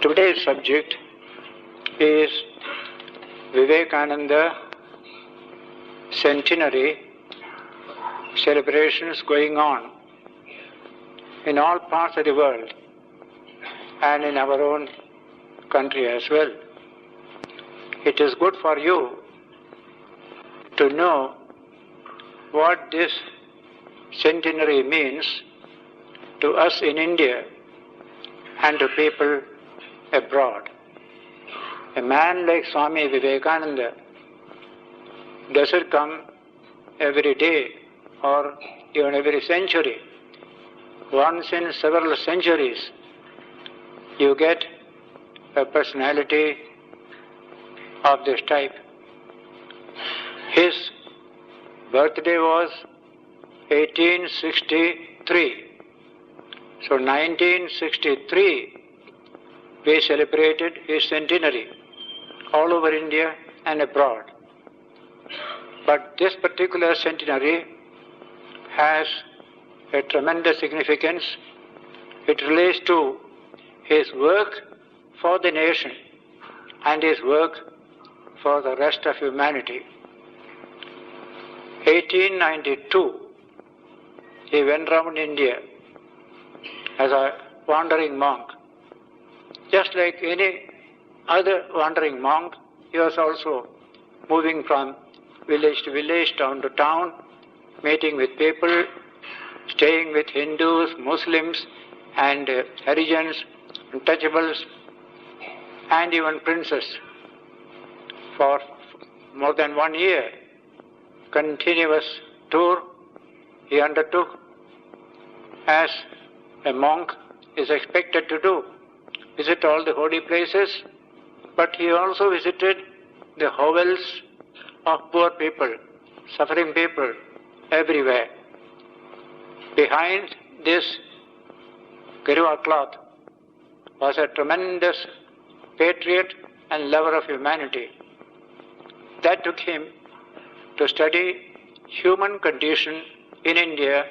Today's subject is Vivekananda centenary celebrations going on in all parts of the world and in our own country as well. It is good for you to know what this centenary means to us in India and to people abroad. A man like Swami Vivekananda doesn't come every day or even every century. Once in several centuries, you get a personality of this type. His birthday was 1863. So 1963, we celebrated his centenary all over India and abroad. But this particular centenary has a tremendous significance. It relates to his work for the nation and his work for the rest of humanity. 1892, he went round India as a wandering monk. Just like any other wandering monk, he was also moving from village to village, town to town, meeting with people, staying with Hindus, Muslims, and Harijans, untouchables, and even princes. For more than 1 year, continuous tour he undertook as a monk is expected to do. Visit all the holy places, but he also visited the hovels of poor people, suffering people everywhere. Behind this Gariva cloth was a tremendous patriot and lover of humanity. That took him to study human condition in India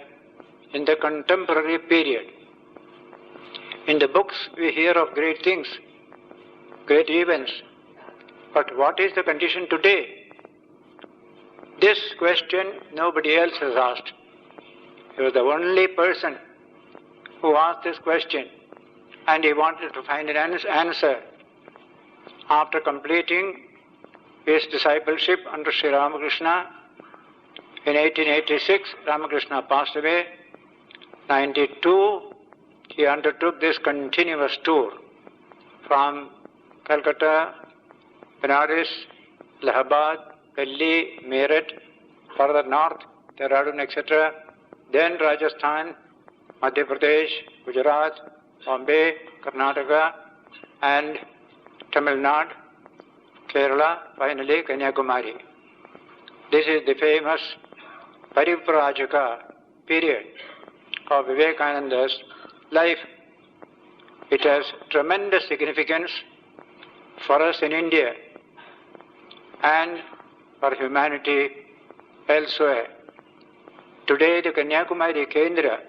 in the contemporary period. In the books we hear of great things, great events, but what is the condition today? This question nobody else has asked. He was the only person who asked this question, and he wanted to find an answer. After completing his discipleship under Sri Ramakrishna, in 1886, Ramakrishna passed away. 92, he undertook this continuous tour from Calcutta, Benares, Allahabad, Delhi, Meerut, further north, Dehradun, etc. Then Rajasthan, Madhya Pradesh, Gujarat, Bombay, Karnataka, and Tamil Nadu, Kerala, finally Kanyakumari. This is the famous Parivrajaka period of Vivekananda's life. It has tremendous significance for us in India and for humanity elsewhere. Today the Kanyakumari Kendra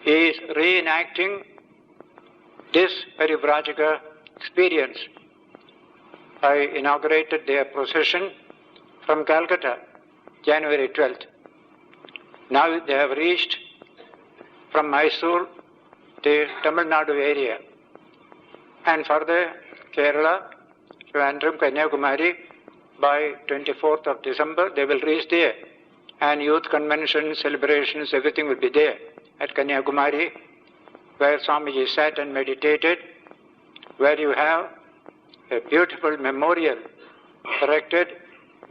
is reenacting this Parivrajaka experience. I inaugurated their procession from Calcutta, January 12th. Now they have reached from Mysore, the Tamil Nadu area, and further Kerala, Trivandrum, Kanyakumari. By 24th of December they will reach there, and youth conventions, celebrations, everything will be there at Kanyakumari, where Swamiji sat and meditated, where you have a beautiful memorial erected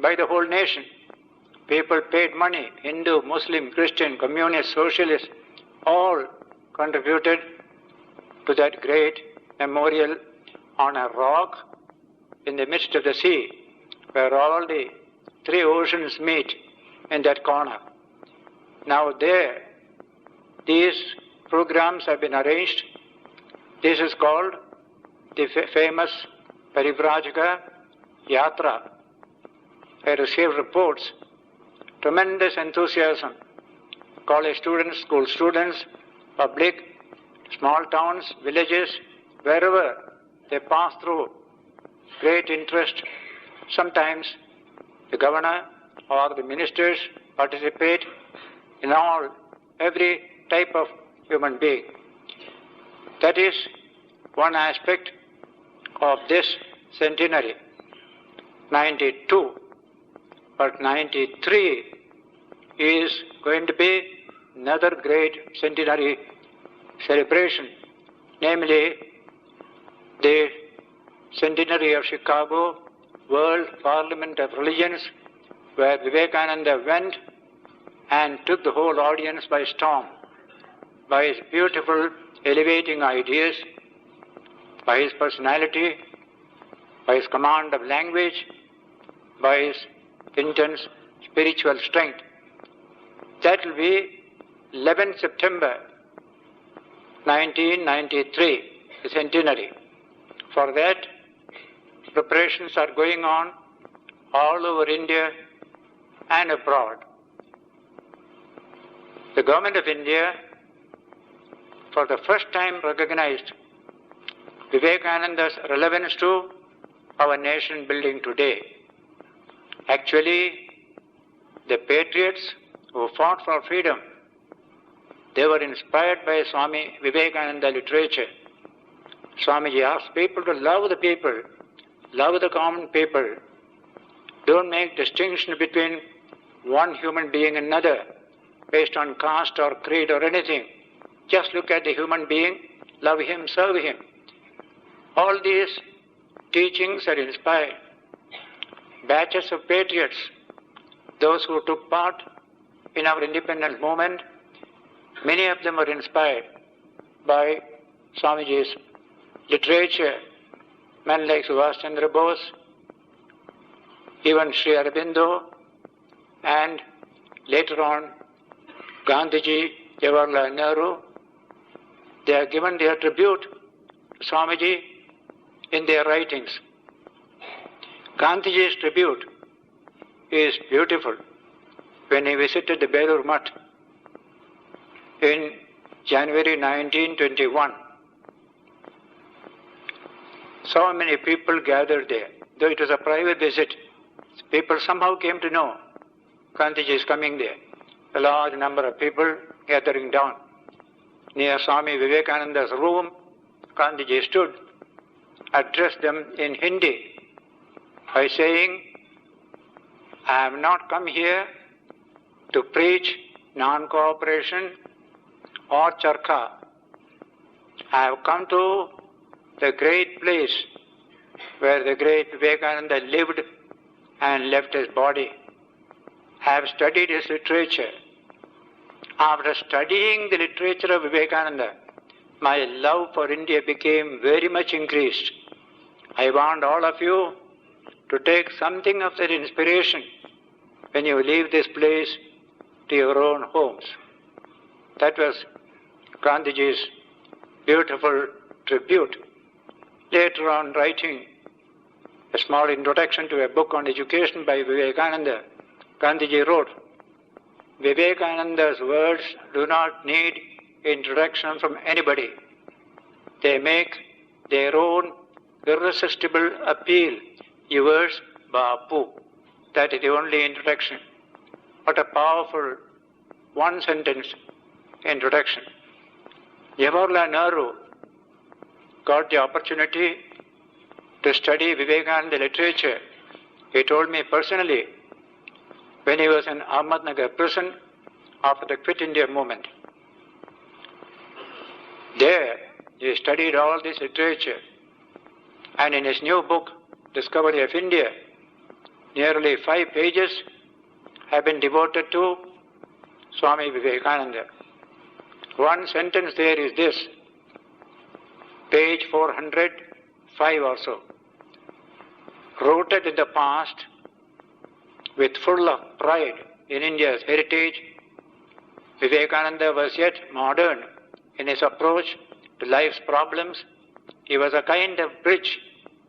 by the whole nation. People paid money, Hindu, Muslim, Christian, Communist, Socialist, all contributed to that great memorial on a rock in the midst of the sea, where all the three oceans meet in that corner. Now there, these programs have been arranged. This is called the famous Parivrajaka Yatra. I received reports, tremendous enthusiasm. College students, school students, public, small towns, villages, wherever they pass through great interest. Sometimes the governor or the ministers participate in every type of human being. That is one aspect of this centenary, 92. But 93 is going to be another great centenary celebration, namely the centenary of Chicago World Parliament of Religions, where Vivekananda went and took the whole audience by storm, by his beautiful, elevating ideas, by his personality, by his command of language, by his intense spiritual strength. That will be 11 September 1993, the centenary. For that, preparations are going on all over India and abroad. The government of India, for the first time, recognized Vivekananda's relevance to our nation building today. Actually, the patriots who fought for freedom, they were inspired by Swami Vivekananda literature. Swamiji asked people to love the people, love the common people. Don't make distinction between one human being and another based on caste or creed or anything. Just look at the human being, love him, serve him. All these teachings are inspired. Batches of patriots, those who took part in our independence movement, many of them were inspired by Swamiji's literature. Men like Subhash Chandra Bose, even Sri Aurobindo, and later on Gandhiji, Jawaharlal Nehru, they have given their tribute to Swamiji in their writings. Gandhiji's tribute is beautiful. When he visited the Belur Mutt in January 1921, so many people gathered there. Though it was a private visit, people somehow came to know Gandhiji is coming there. A large number of people gathering down. Near Swami Vivekananda's room, Gandhiji stood, addressed them in Hindi by saying, I have not come here to preach non-cooperation or charkha. I have come to the great place where the great Vivekananda lived and left his body. I have studied his literature. After studying the literature of Vivekananda, my love for India became very much increased. I want all of you to take something of that inspiration when you leave this place to your own homes. That was Gandhiji's beautiful tribute. Later on, writing a small introduction to a book on education by Vivekananda, Gandhiji wrote, Vivekananda's words do not need introduction from anybody. They make their own irresistible appeal. Yours, Bapu. That is the only introduction. What a powerful one-sentence introduction. Jawaharlal Nehru got the opportunity to study Vivekananda literature. He told me personally when he was in Ahmednagar prison after the Quit India movement. There he studied all this literature, and in his new book, Discovery of India, nearly 5 pages have been devoted to Swami Vivekananda. One sentence there is this, page 405 or so. Rooted in the past, with full of pride in India's heritage, Vivekananda was yet modern in his approach to life's problems. He was a kind of bridge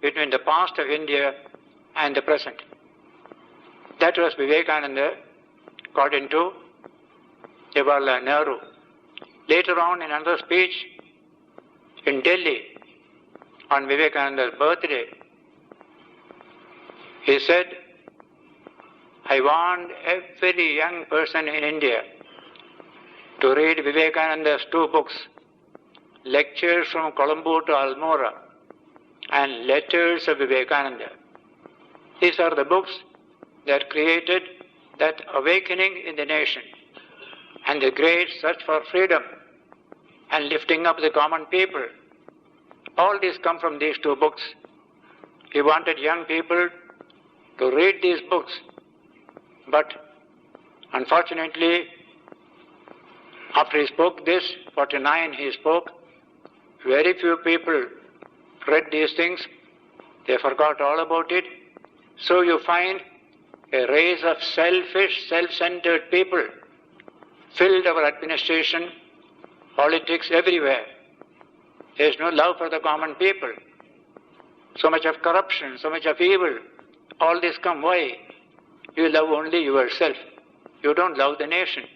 between the past of India and the present. That was Vivekananda, according to Jawaharlal Nehru. Later on, in another speech in Delhi, on Vivekananda's birthday. He said, I want every young person in India to read Vivekananda's two books, Lectures from Colombo to Almora and Letters of Vivekananda. These are the books that created that awakening in the nation and the great search for freedom and lifting up the common people. All these come from these two books. He wanted young people to read these books, but unfortunately, after he spoke this, 49 he spoke, very few people read these things. They forgot all about it. So you find a race of selfish, self-centered people filled our administration, politics, everywhere. There is no love for the common people. So much of corruption, so much of evil. All this come. Why? You love only yourself. You don't love the nation.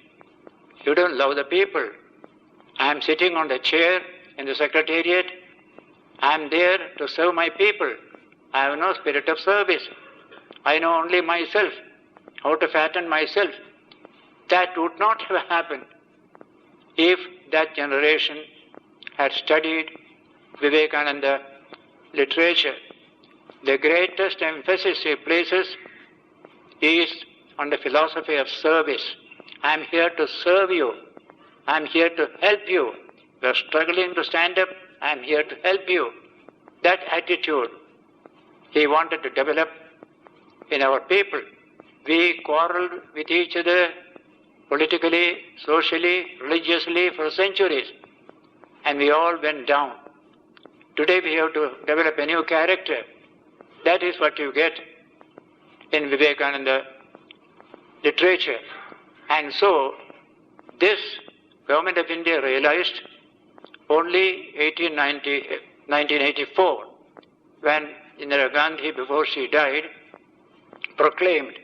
You don't love the people. I am sitting on the chair in the secretariat. I am there to serve my people. I have no spirit of service. I know only myself, how to fatten myself. That would not have happened if that generation had studied Vivekananda literature. The greatest emphasis he places is on the philosophy of service. I am here to serve you. I am here to help you. You are struggling to stand up. I am here to help you. That attitude he wanted to develop in our people. We quarreled with each other politically, socially, religiously for centuries, and we all went down. Today we have to develop a new character. That is what you get in Vivekananda literature. And so this government of India realized only 1984, when Indira Gandhi, before she died, proclaimed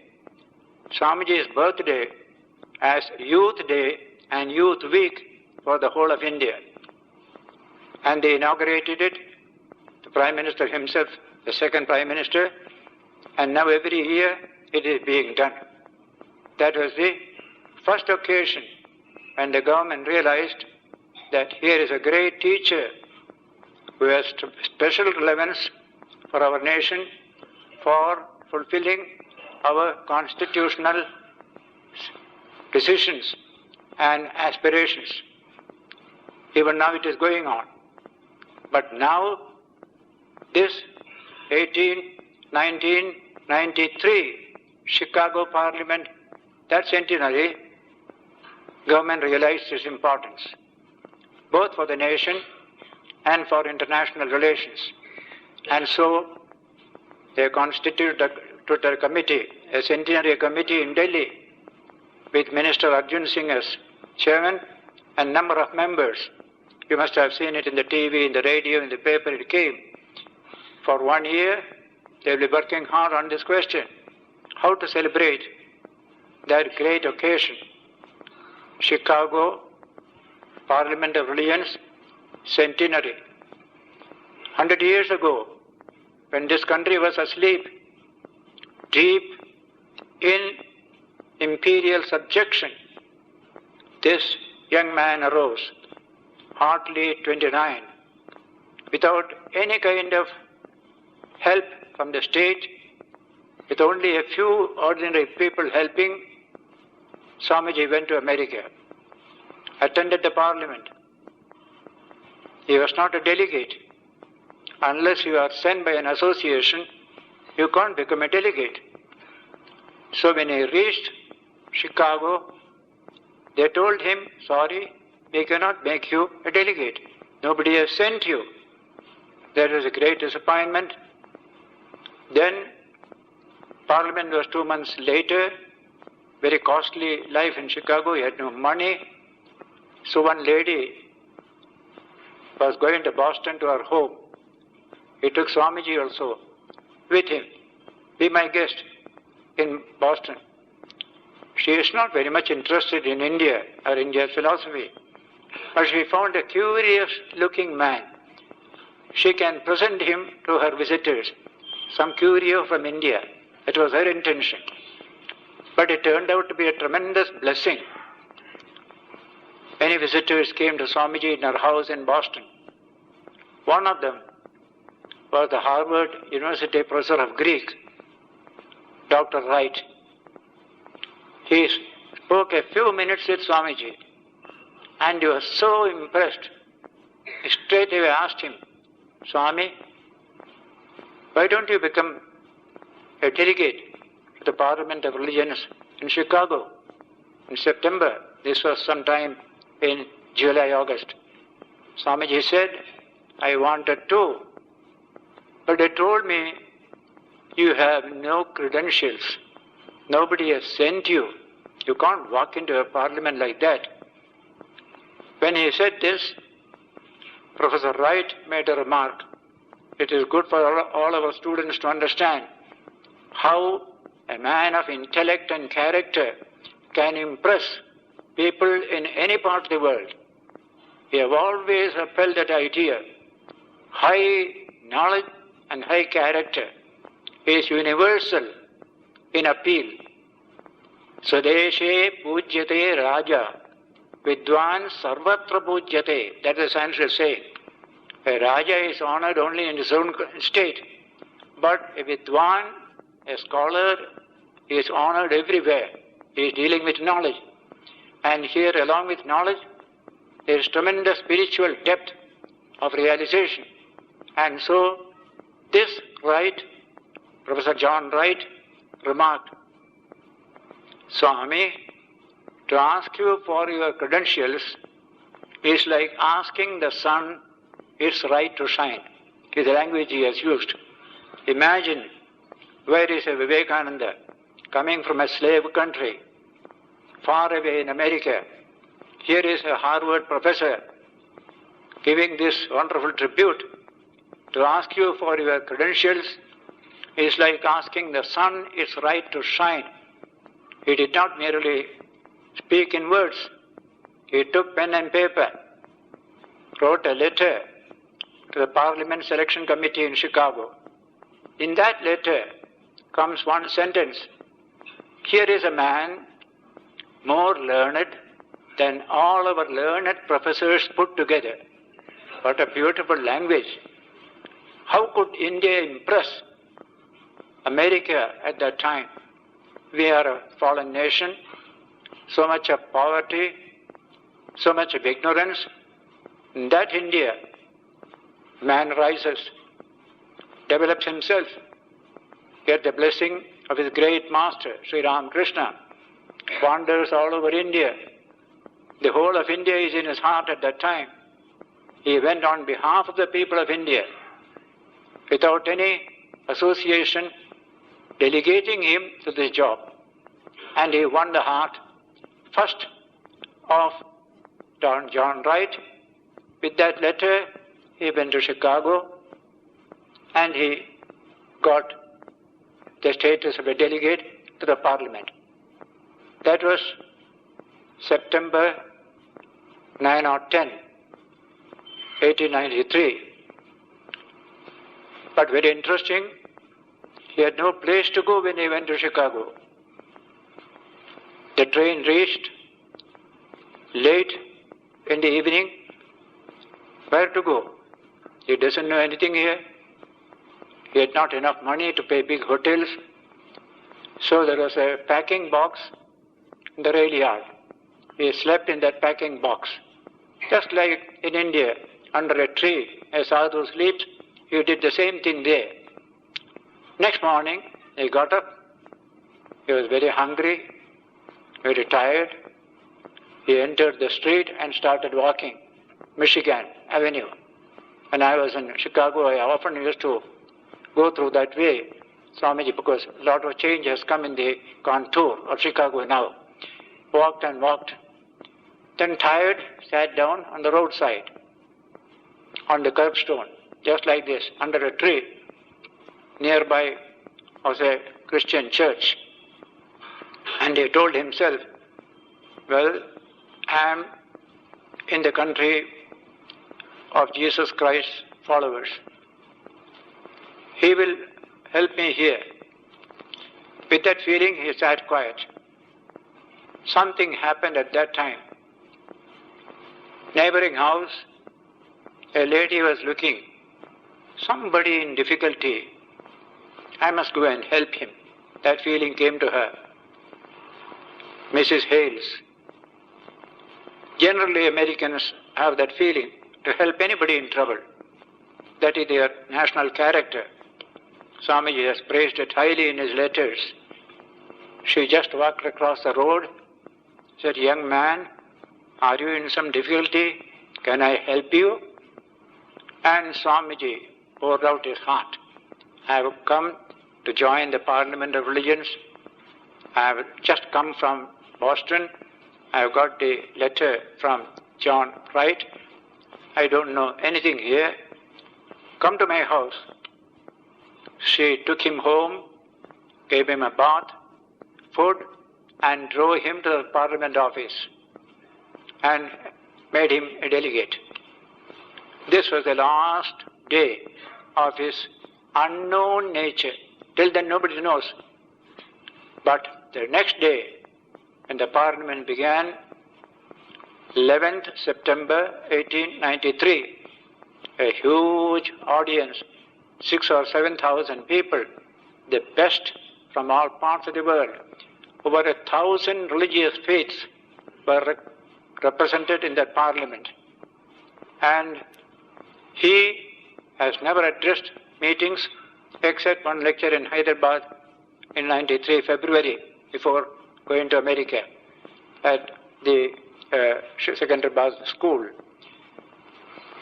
Swamiji's birthday as Youth Day and Youth Week for the whole of India. And they inaugurated it, the Prime Minister himself, the second Prime Minister, and now every year it is being done. That was the first occasion when the government realized that here is a great teacher who has special relevance for our nation, for fulfilling our constitutional decisions and aspirations. Even now it is going on. But now, this 1993 Chicago Parliament, that centenary, government realized its importance, both for the nation and for international relations. And so they constituted a committee, a centenary committee in Delhi, with Minister Arjun Singh as chairman and number of members. You must have seen it in the TV, in the radio, in the paper, it came. For 1 year, they will be working hard on this question, how to celebrate that great occasion, Chicago Parliament of Religions centenary. 100 years ago, when this country was asleep, deep in imperial subjection, this young man arose, hardly 29, without any kind of help from the state, with only a few ordinary people helping. Swamiji went to America, attended the parliament. He was not a delegate. Unless you are sent by an association, you can't become a delegate. So when he reached Chicago, they told him, sorry, we cannot make you a delegate. Nobody has sent you. That was a great disappointment. Then Parliament was 2 months later, very costly life in Chicago, he had no money. So one lady was going to Boston to her home. He took Swamiji also with him. Be my guest in Boston. She is not very much interested in India or India's philosophy, but she found a curious looking man, she can present him to her visitors, some curio from India. That was her intention. But it turned out to be a tremendous blessing. Many visitors came to Swamiji in her house in Boston. One of them was the Harvard University professor of Greek, Dr. Wright. He spoke a few minutes with Swamiji, and he was so impressed. He straight away asked him, Swami, why don't you become a delegate to the Parliament of Religions in Chicago in September? This was sometime in July, August. Swamiji said, I wanted to, but they told me, you have no credentials. Nobody has sent you. You can't walk into a parliament like that. When he said this, Professor Wright made a remark. It is good for all our students to understand how a man of intellect and character can impress people in any part of the world. We have always upheld that idea. High knowledge and high character is universal in appeal. Swadeshe pujyate raja, vidwan sarvatra pujyate. That is the Sanskrit saying. A raja is honored only in his own state, but a vidwan, a scholar, is honored everywhere. He is dealing with knowledge. And here, along with knowledge, there is tremendous spiritual depth of realization. And so, this Wright, Professor John Wright, remarked, Swami, to ask you for your credentials is like asking the sun its right to shine, is the language he has used. Imagine, where is a Vivekananda coming from a slave country, far away in America? Here is a Harvard professor giving this wonderful tribute. To ask you for your credentials is like asking the sun its right to shine. He did not merely speak in words. He took pen and paper, wrote a letter to the Parliament Selection Committee in Chicago. In that letter comes one sentence. Here is a man more learned than all our learned professors put together. What a beautiful language. How could India impress America at that time? We are a fallen nation, so much of poverty, so much of ignorance. In that India, man rises, develops himself, get the blessing of his great master, Sri Ramakrishna, wanders all over India. The whole of India is in his heart at that time. He went on behalf of the people of India, without any association delegating him to this job. And he won the heart first of John Wright. With that letter, he went to Chicago and he got the status of a delegate to the Parliament. That was September 9 or 10, 1893. But very interesting, he had no place to go when he went to Chicago. The train reached late in the evening. Where to go? He doesn't know anything here. He had not enough money to pay big hotels. So there was a packing box in the rail yard. He slept in that packing box. Just like in India, under a tree, a sadhu sleeps, he did the same thing there. Next morning, he got up. He was very hungry, very tired. He entered the street and started walking, Michigan Avenue. When I was in Chicago, I often used to go through that way, Swamiji, because a lot of change has come in the contour of Chicago now. Walked and walked. Then tired, sat down on the roadside, on the curbstone, just like this, under a tree. Nearby was a Christian church. And he told himself, well, I am in the country of Jesus Christ, followers. He will help me here. With that feeling, he sat quiet. Something happened at that time. Neighboring house, a lady was looking. Somebody in difficulty. I must go and help him. That feeling came to her. Mrs. Hales. Generally, Americans have that feeling to help anybody in trouble. That is their national character. Swamiji has praised it highly in his letters. She just walked across the road, said, "Young man, are you in some difficulty? Can I help you?" And Swamiji poured out his heart. "I have come to join the Parliament of Religions. I have just come from Boston. I have got the letter from John Wright. I don't know anything here. Come to my house." She took him home, gave him a bath, food, and drove him to the Parliament office and made him a delegate. This was the last day of his unknown nature. Till then nobody knows. But the next day, when the Parliament began, 11th September 1893, a huge audience, 6,000 or 7,000 people, the best from all parts of the world. Over 1,000 religious faiths were represented in that Parliament. And he has never addressed meetings except one lecture in Hyderabad in 93 February before going to America at the Secondary School.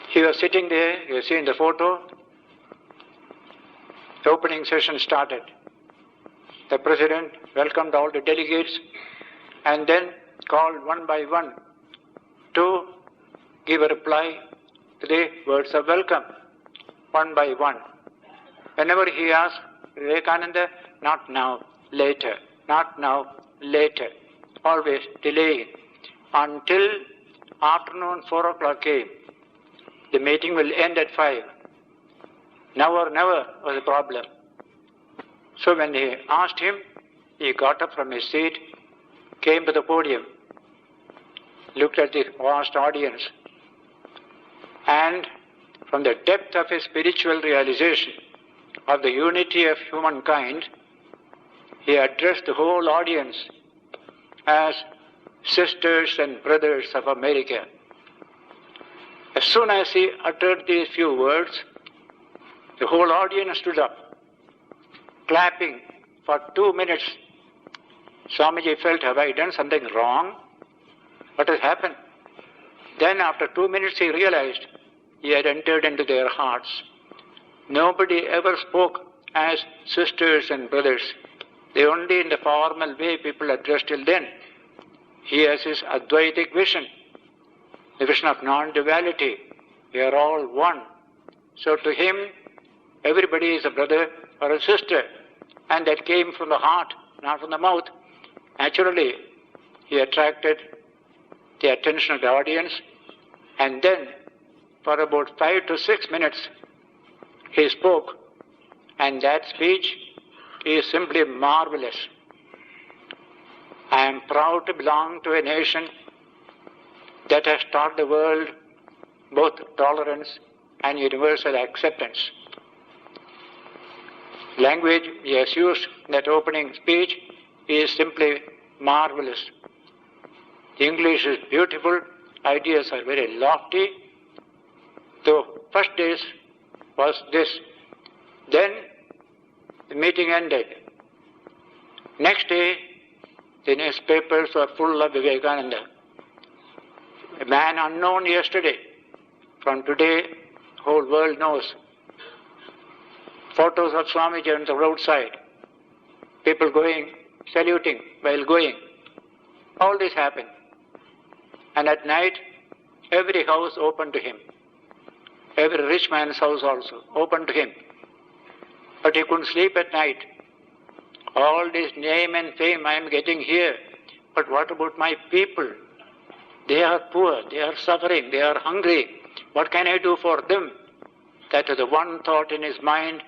He was sitting there, you see in the photo. The opening session started. The President welcomed all the delegates and then called one by one to give a reply to the words of welcome, one by one. Whenever he asked Vivekananda, "Not now, later, not now, later," always delaying until afternoon 4 o'clock came. The meeting will end at 5. Now or never was a problem. So when he asked him, he got up from his seat, came to the podium, looked at the vast audience, and from the depth of his spiritual realization of the unity of humankind, he addressed the whole audience as sisters and brothers of America. As soon as he uttered these few words, the whole audience stood up, clapping for 2 minutes. Swamiji felt, "Have I done something wrong? What has happened?" Then after 2 minutes he realized he had entered into their hearts. Nobody ever spoke as sisters and brothers. They only in the formal way people addressed till then. He has his Advaitic vision, the vision of non-duality. We are all one. So to him, everybody is a brother or a sister. And that came from the heart, not from the mouth. Naturally, he attracted the attention of the audience. And then, for about 5 to 6 minutes, he spoke. And that speech is simply marvelous. I am proud to belong to a nation that has taught the world both tolerance and universal acceptance. Language he has used in that opening speech is simply marvelous. The English is beautiful, ideas are very lofty. The first days was this. Then the meeting ended. Next day, the newspapers were full of Vivekananda. A man unknown yesterday, from today, the whole world knows. Photos of Swamiji on the roadside, people going, saluting while going. All this happened. And at night, every house open to him. Every rich man's house also open to him. But he couldn't sleep at night. All this name and fame I am getting here. But what about my people? They are poor, they are suffering, they are hungry. What can I do for them? That was the one thought in his mind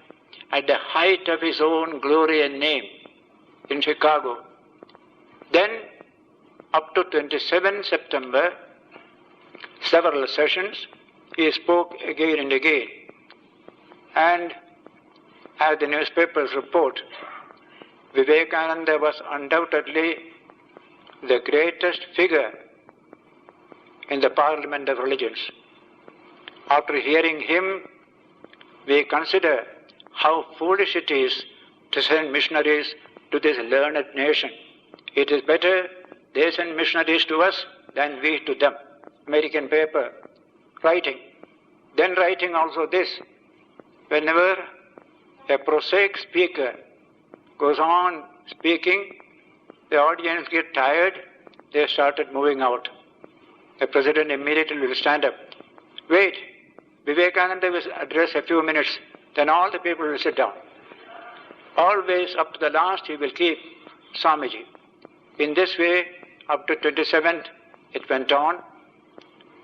at the height of his own glory and name in Chicago. Then, up to 27 September, several sessions, he spoke again and again. And as the newspapers report, Vivekananda was undoubtedly the greatest figure in the Parliament of Religions. After hearing him, we consider how foolish it is to send missionaries to this learned nation. It is better they send missionaries to us than we to them. American paper, writing. Then writing also this: whenever a prosaic speaker goes on speaking, the audience get tired, they started moving out. The president immediately will stand up. Wait, Vivekananda will address a few minutes, then all the people will sit down. Always up to the last he will keep Swamiji. In this way, up to 27th, it went on.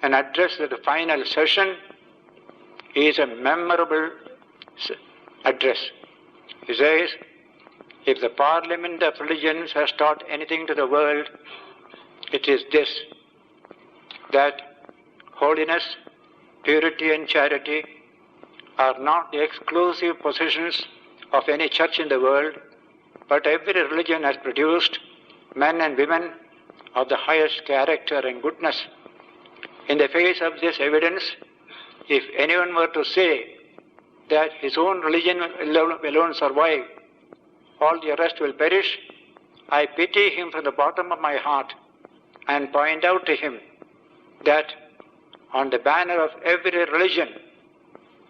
An address at the final session is a memorable address. He says, if the Parliament of Religions has taught anything to the world, it is this, that holiness, purity and charity are not the exclusive possessions of any church in the world, but every religion has produced men and women of the highest character and goodness. In the face of this evidence, if anyone were to say that his own religion will alone survive, all the rest will perish, I pity him from the bottom of my heart and point out to him that on the banner of every religion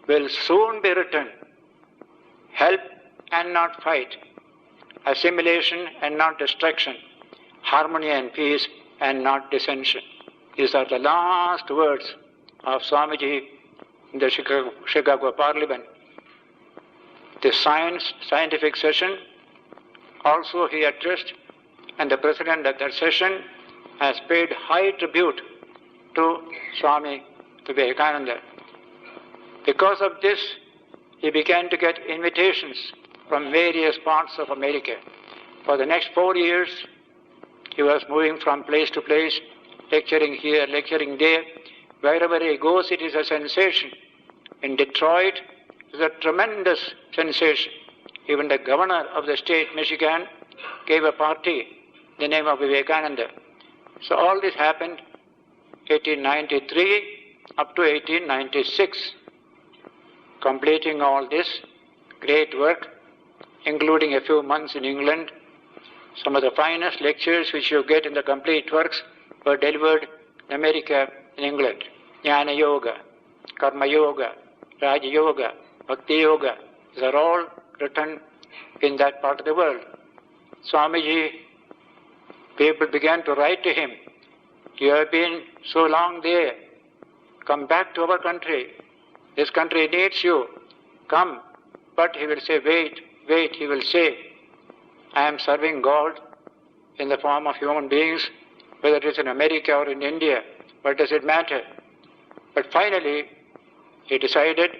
will soon be written, help and not fight, assimilation and not destruction, harmony and peace and not dissension. These are the last words of Swamiji in the Chicago Parliament. The scientific session also he addressed, and the president at that session has paid high tribute to Swami Vivekananda. Because of this, he began to get invitations from various parts of America. For the next 4 years, he was moving from place to place, lecturing here, lecturing there. Wherever he goes, it is a sensation. In Detroit, it is a tremendous sensation. Even the governor of the state, Michigan, gave a party in the name of Vivekananda. So all this happened 1893 up to 1896. Completing all this great work, including a few months in England, some of the finest lectures which you get in the complete works were delivered in America and England. Jnana Yoga, Karma Yoga, Raja Yoga, Bhakti Yoga, these are all written in that part of the world. Swamiji, people began to write to him, you have been so long there, come back to our country, this country needs you, come. But he will say, wait, he will say, I am serving God in the form of human beings, whether it is in America or in India, what does it matter? But finally, he decided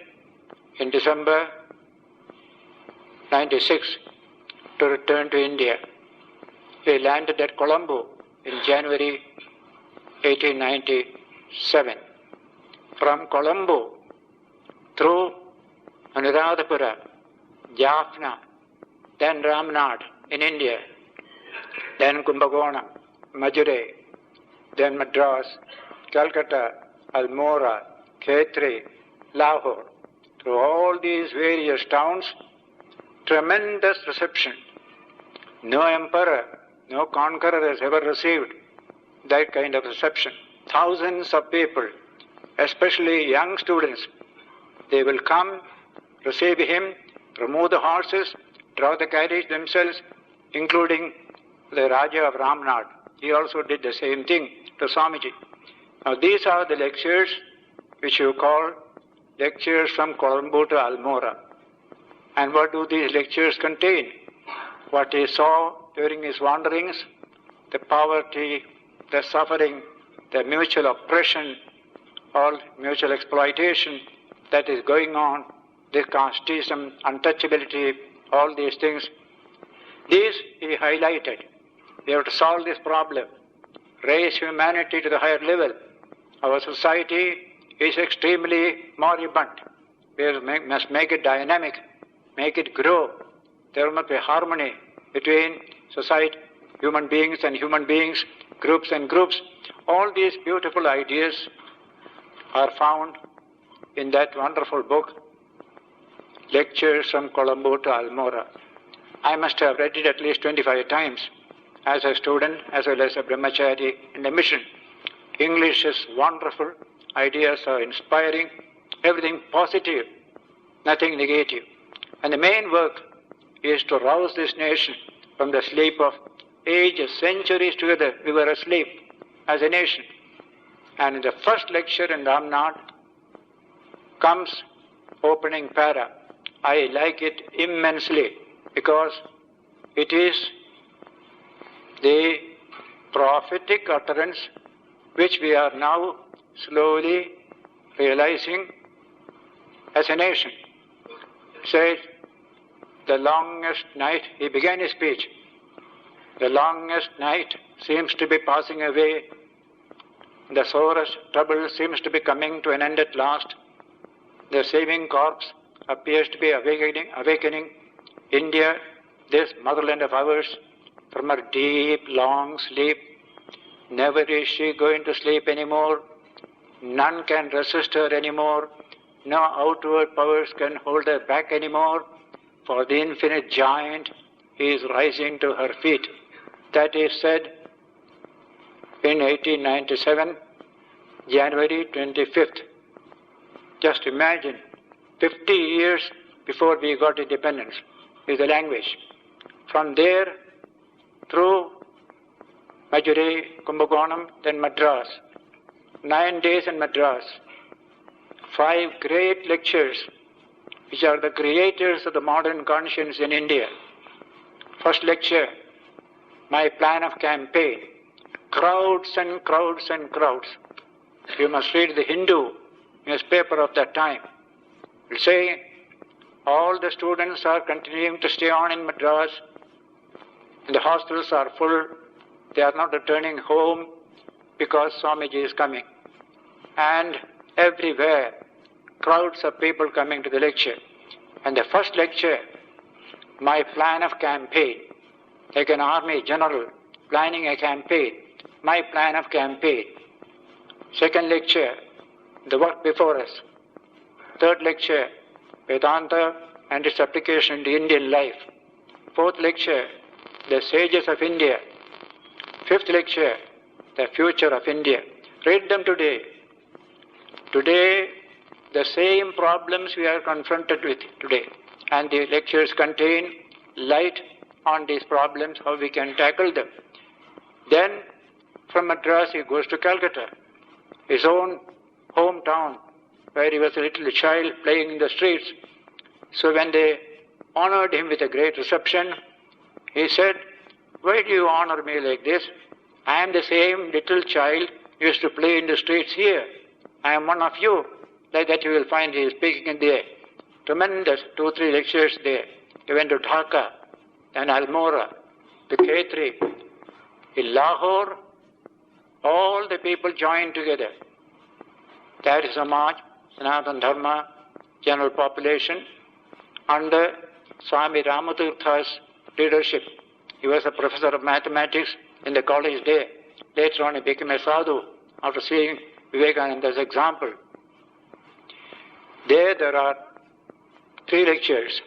in December 96 to return to India. He landed at Colombo in January 1897. From Colombo, through Anuradhapura, Jaffna, then Ramnad in India, then Kumbhakonam, Madurai, then Madras, Calcutta, Almora, Khetri, Lahore. Through all these various towns, tremendous reception. No emperor, no conqueror has ever received that kind of reception. Thousands of people, especially young students, they will come, receive him, remove the horses, draw the carriage themselves, including the Raja of Ramnad. He also did the same thing to Swamiji. Now these are the lectures which you call lectures from Colombo to Almora. And what do these lectures contain? What he saw during his wanderings, the poverty, the suffering, the mutual oppression, all mutual exploitation, that is going on, this casteism, untouchability, all these things, these he highlighted. We have to solve this problem, raise humanity to the higher level. Our society is extremely moribund. We must make it dynamic, make it grow. There must be harmony between society, human beings and human beings, groups and groups. All these beautiful ideas are found in that wonderful book, Lectures from Colombo to Almora. I must have read it at least 25 times as a student, as well as a Brahmachari in the mission. English is wonderful, ideas are inspiring, everything positive, nothing negative. And the main work is to rouse this nation from the sleep of ages, centuries together. We were asleep as a nation. And in the first lecture in Ramnath comes opening para. I like it immensely because it is the prophetic utterance which we are now slowly realizing as a nation. Says, the longest night, he began his speech, the longest night seems to be passing away, the sorest trouble seems to be coming to an end at last, the saving corpse appears to be awakening India, this motherland of ours, from her deep, long sleep. Never is she going to sleep anymore. None can resist her anymore. No outward powers can hold her back anymore. For the infinite giant is rising to her feet. That is said in 1897, January 25th. Just imagine, 50 years before we got independence is the language. From there, through Madurai, Kumbakonam, then Madras. 9 days in Madras. 5 great lectures, which are the creators of the modern conscience in India. First lecture, my plan of campaign. Crowds and crowds and crowds. You must read the Hindu newspaper of that time. It will say, all the students are continuing to stay on in Madras. The hostels are full. They are not returning home because Swamiji is coming. And everywhere, crowds of people coming to the lecture. And the first lecture, my plan of campaign, like an army general planning a campaign, my plan of campaign. Second lecture, the work before us. Third lecture, Vedanta and its application in Indian life. Fourth lecture, the sages of India. Fifth lecture, the future of India. Read them today. Today, the same problems we are confronted with today. And the lectures contain light on these problems, how we can tackle them. Then, from Madras, he goes to Calcutta, his own hometown, where he was a little child playing in the streets. So when they honored him with a great reception, he said, why do you honor me like this? I am the same little child who used to play in the streets here. I am one of you. Like that you will find he is speaking in there. Tremendous 2-3 lectures there. He went to Dhaka, then Almora, to Khetri. In Lahore, all the people joined together. That is Samaj, Sanatana Dharma, general population, under Swami Ramatirtha's leadership. He was a professor of mathematics in the college there. Later on he became a sadhu after seeing Vivekananda's example. There are 3 lectures,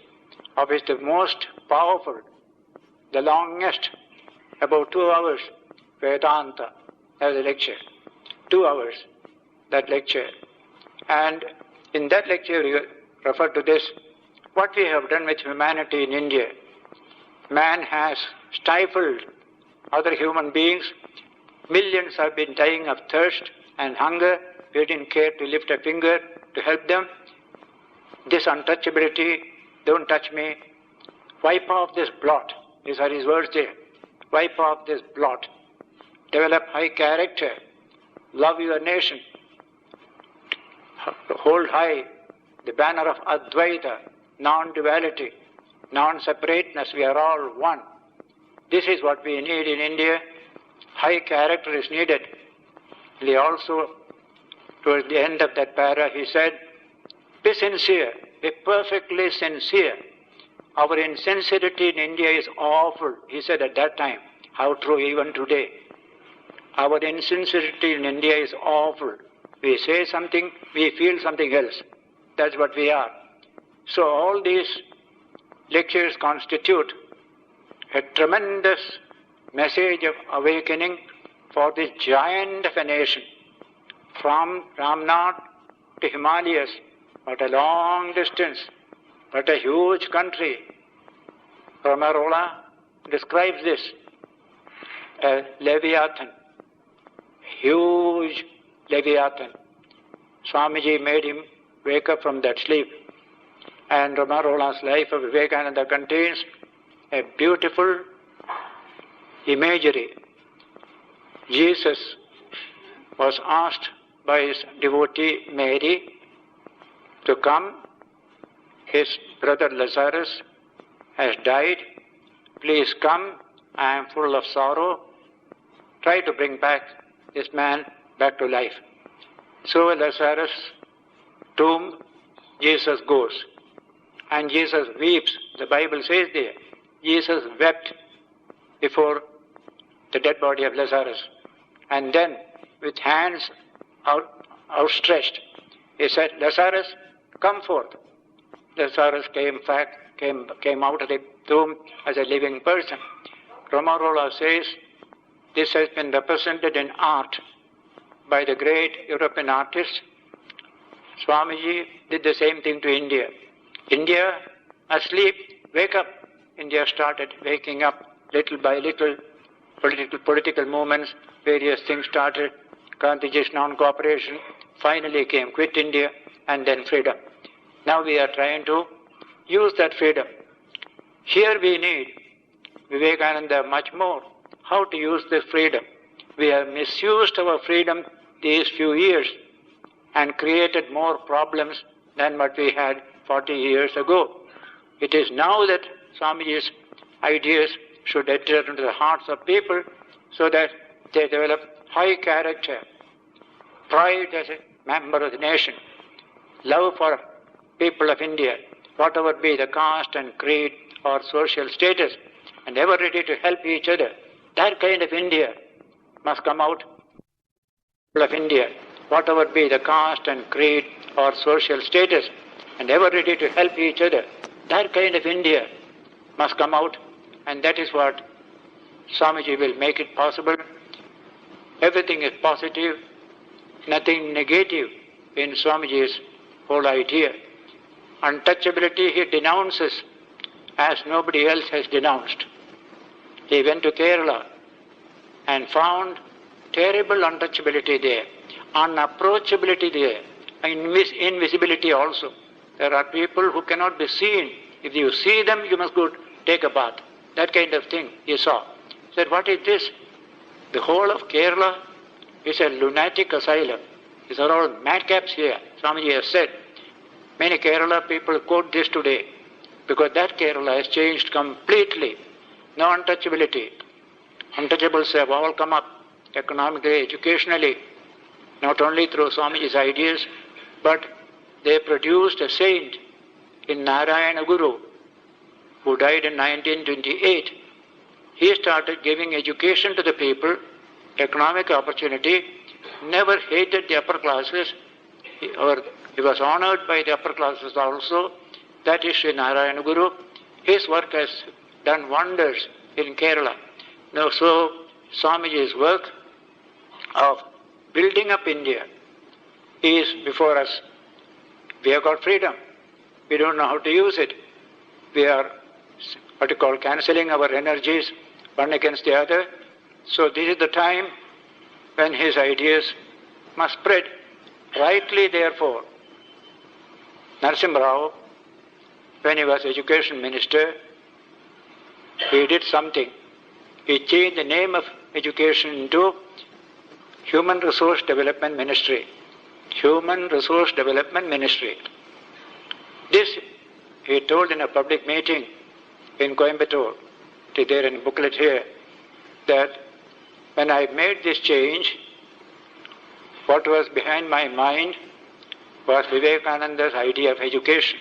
of which the most powerful, the longest, about 2 hours, Vedanta, as a lecture. 2 hours, that lecture. And in that lecture we refer to this, what we have done with humanity in India. Man has stifled other human beings. Millions have been dying of thirst and hunger. We didn't care to lift a finger to help them. This untouchability, don't touch me. Wipe off this blot. These are his words there. Wipe off this blot. Develop high character. Love your nation. Hold high the banner of Advaita, non-duality, non-separateness, we are all one. This is what we need in India. High character is needed. He also, towards the end of that para, he said, be sincere, be perfectly sincere. Our insincerity in India is awful, he said at that time. How true even today. Our insincerity in India is awful. We say something, we feel something else. That's what we are. So all these lectures constitute a tremendous message of awakening for this giant of a nation. From Ramnath to Himalayas, what a long distance, what a huge country. Ramarola describes this, a Leviathan, huge Leviathan. Swamiji made him wake up from that sleep. And Ramarola's life of Vivekananda contains a beautiful imagery. Jesus was asked by his devotee Mary to come. His brother Lazarus has died. Please come. I am full of sorrow. Try to bring back this man back to life. So Lazarus' tomb, Jesus goes. And Jesus weeps. The Bible says there, Jesus wept before the dead body of Lazarus. And then, with hands outstretched, he said, Lazarus, come forth. Lazarus came out of the tomb as a living person. Romarola says, this has been represented in art by the great European artists. Swamiji did the same thing to India. India, asleep, wake up. India started waking up little by little. Political movements, various things started. Gandhiji's non-cooperation finally came, quit India, and then freedom. Now we are trying to use that freedom. Here we need Vivekananda much more. How to use this freedom? We have misused our freedom these few years and created more problems than what we had 40 years ago. It is now that Swamiji's ideas should enter into the hearts of people so that they develop high character, pride as a member of the nation, love for people of India, whatever be the caste and creed or social status, and ever ready to help each other. That kind of India must come out of India, whatever be the caste and creed or social status, and ever ready to help each other. That kind of India must come out, and that is what Swamiji will make it possible. Everything is positive, nothing negative in Swamiji's whole idea. Untouchability he denounces as nobody else has denounced. He went to Kerala and found terrible untouchability there, unapproachability there, invisibility also. There are people who cannot be seen. If you see them, you must go take a bath. That kind of thing he saw. He said, what is this? The whole of Kerala is a lunatic asylum. These are all madcaps here, Swamiji has said. Many Kerala people quote this today because that Kerala has changed completely. No untouchability. Untouchables have all come up economically, educationally, not only through Swamiji's ideas, but they produced a saint in Narayana Guru, who died in 1928. He started giving education to the people, economic opportunity, never hated the upper classes, he was honored by the upper classes also. That is Sri Narayana Guru. His work has done wonders in Kerala. Now, so Swamiji's work of building up India is before us. We have got freedom. We don't know how to use it. We are what you call cancelling our energies one against the other. So this is the time when his ideas must spread. Rightly, therefore, Narasimha Rao, when he was education minister, he did something. He changed the name of education into Human Resource Development Ministry. Human Resource Development Ministry. This he told in a public meeting in Coimbatore, it is there in a booklet here, that when I made this change, what was behind my mind was Vivekananda's idea of education.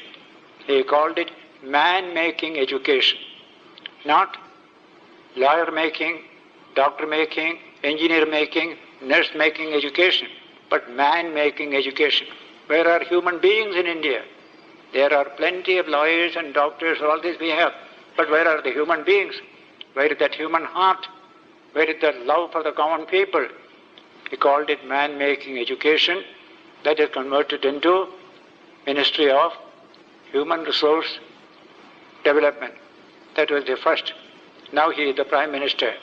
He called it man-making education, not lawyer-making, doctor-making, engineer-making, nurse-making education, but man-making education. Where are human beings in India? There are plenty of lawyers and doctors, all this we have, but where are the human beings? Where is that human heart? Where is that love for the common people? He called it man-making education. That is converted into Ministry of Human Resource Development. That was the first. Now he is the Prime Minister.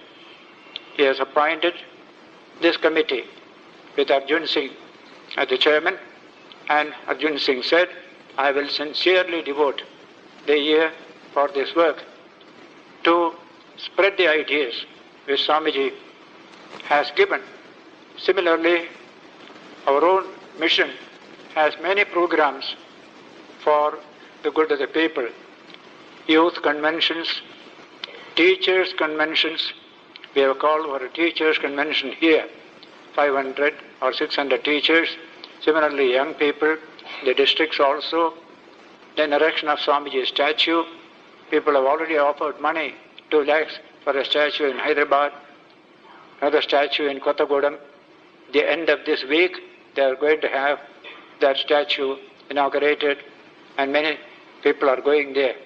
He has appointed this committee with Arjun Singh as the chairman, and Arjun Singh said, I will sincerely devote the year for this work to spread the ideas which Swamiji has given. Similarly, our own mission has many programs for the good of the people. Youth conventions, teachers conventions. We have called for a teachers convention here, 500 or 600 teachers. Similarly, young people, the districts also. Then erection of Swamiji's statue. People have already offered money, 2 lakhs for a statue in Hyderabad, another statue in Kottagudam. The end of this week, they are going to have that statue inaugurated, and many people are going there.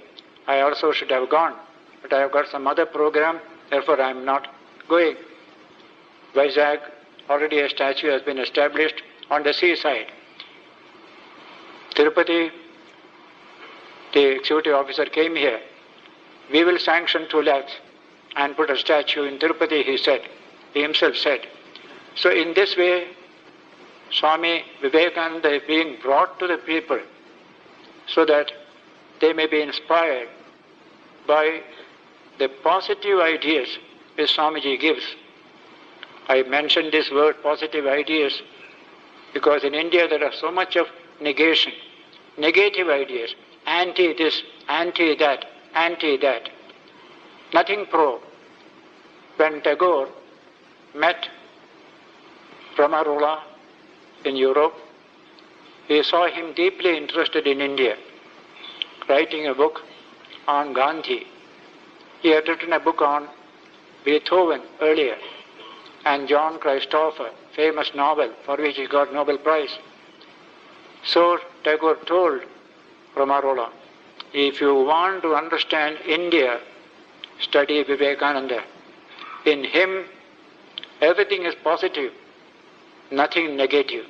I also should have gone, but I have got some other program, therefore I am not going. Vizag, already a statue has been established on the seaside. Tirupati, the executive officer came here. We will sanction 2 lakhs and put a statue in Tirupati, he said. He himself said. So in this way, Swami Vivekananda is being brought to the people so that they may be inspired by the positive ideas which Swamiji gives. I mentioned this word positive ideas because in India there are so much of negation, negative ideas, anti this, anti that, anti that. Nothing pro. When Tagore met Brahmachari in Europe, he saw him deeply interested in India, writing a book on Gandhi. He had written a book on Beethoven earlier, and John Christopher, famous novel for which he got Nobel Prize. So Tagore told Brahmachari, if you want to understand India, study Vivekananda. In him, everything is positive, nothing negative.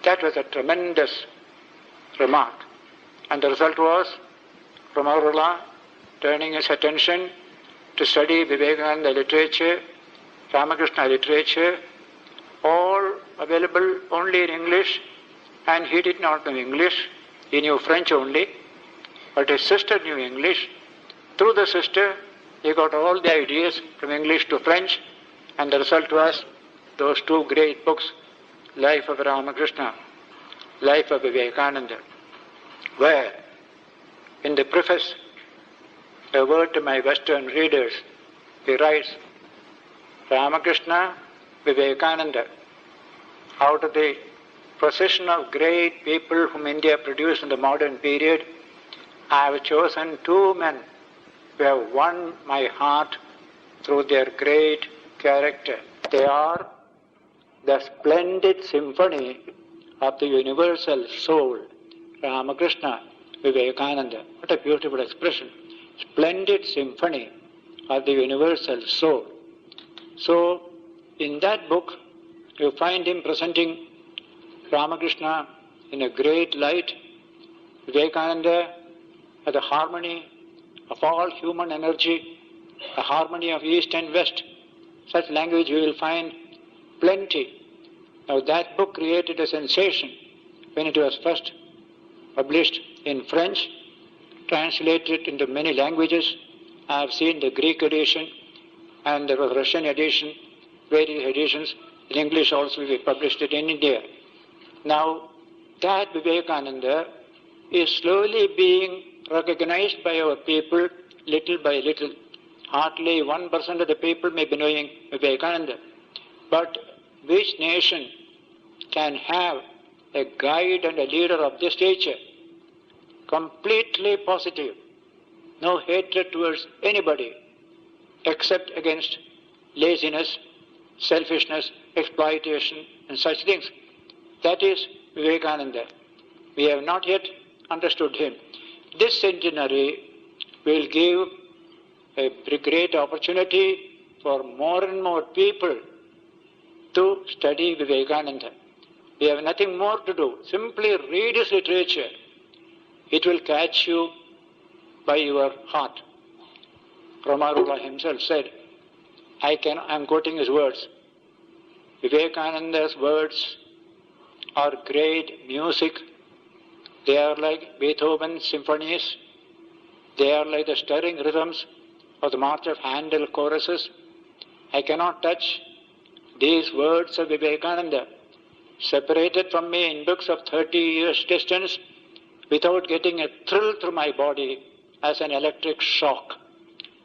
That was a tremendous remark. And the result was Brahmachari turning his attention to study Vivekananda literature, Ramakrishna literature, all available only in English, and he did not know English. He knew French only, but his sister knew English. Through the sister, he got all the ideas from English to French, and the result was those 2 great books, Life of Ramakrishna, Life of Vivekananda, where in the preface, a word to my Western readers, he writes, Ramakrishna, Vivekananda, out of the procession of great people whom India produced in the modern period, I have chosen 2 men who have won my heart through their great character. They are the splendid symphony of the universal soul, Ramakrishna, Vivekananda. What a beautiful expression. Splendid symphony of the universal soul. So, in that book, you find him presenting Ramakrishna in a great light, Vivekananda as the harmony of all human energy, a harmony of East and West. Such language you will find plenty. Now that book created a sensation when it was first published in French, translated into many languages. I have seen the Greek edition, and there was Russian edition, various editions. In English also we published it in India. Now that Vivekananda is slowly being recognized by our people little by little. Hardly 1% of the people may be knowing Vivekananda. But which nation can have a guide and a leader of this nature? Completely positive. No hatred towards anybody except against laziness, selfishness, exploitation and such things. That is Vivekananda. We have not yet understood him. This centenary will give a great opportunity for more and more people to study Vivekananda. We have nothing more to do. Simply read his literature. It will catch you by your heart. Ramakrishna himself said, I'm quoting his words, Vivekananda's words are great music. They are like Beethoven's symphonies. They are like the stirring rhythms of the March of Handel choruses. I cannot touch these words of Vivekananda, separated from me in books of 30 years distance, without getting a thrill through my body as an electric shock.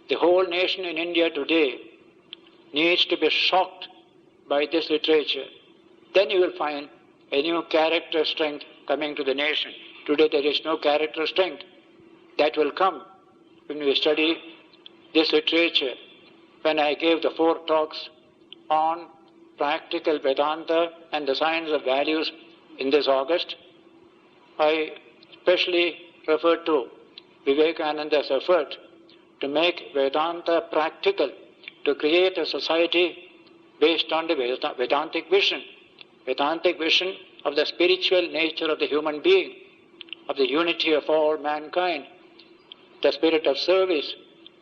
The whole nation in India today needs to be shocked by this literature. Then you will find a new character strength coming to the nation. Today there is no character strength. That will come when we study this literature. When I gave the 4 talks on practical Vedanta and the science of values in this August, I especially referred to Vivekananda's effort to make Vedanta practical, to create a society based on the Vedantic vision of the spiritual nature of the human being, of the unity of all mankind, the spirit of service,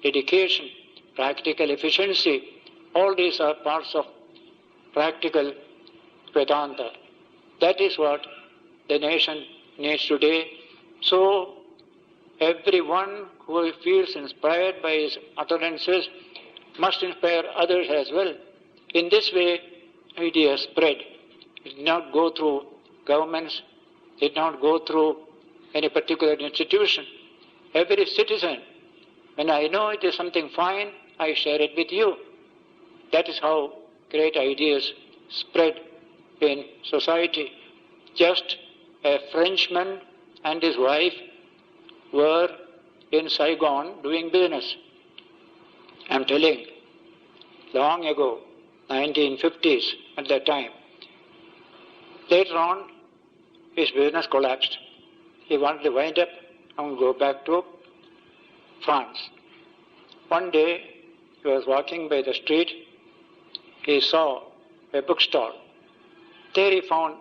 dedication, practical efficiency. All these are parts of practical Vedanta. That is what the nation needs today. So everyone who feels inspired by his utterances must inspire others as well. In this way, ideas spread. It did not go through governments, it did not go through any particular institution. Every citizen, when I know it is something fine, I share it with you. That is how great ideas spread in society. Just a Frenchman and his wife were in Saigon doing business. I'm telling, long ago, 1950s at that time. Later on, his business collapsed. He wanted to wind up and go back to France. One day, he was walking by the street. He saw a bookstall. There he found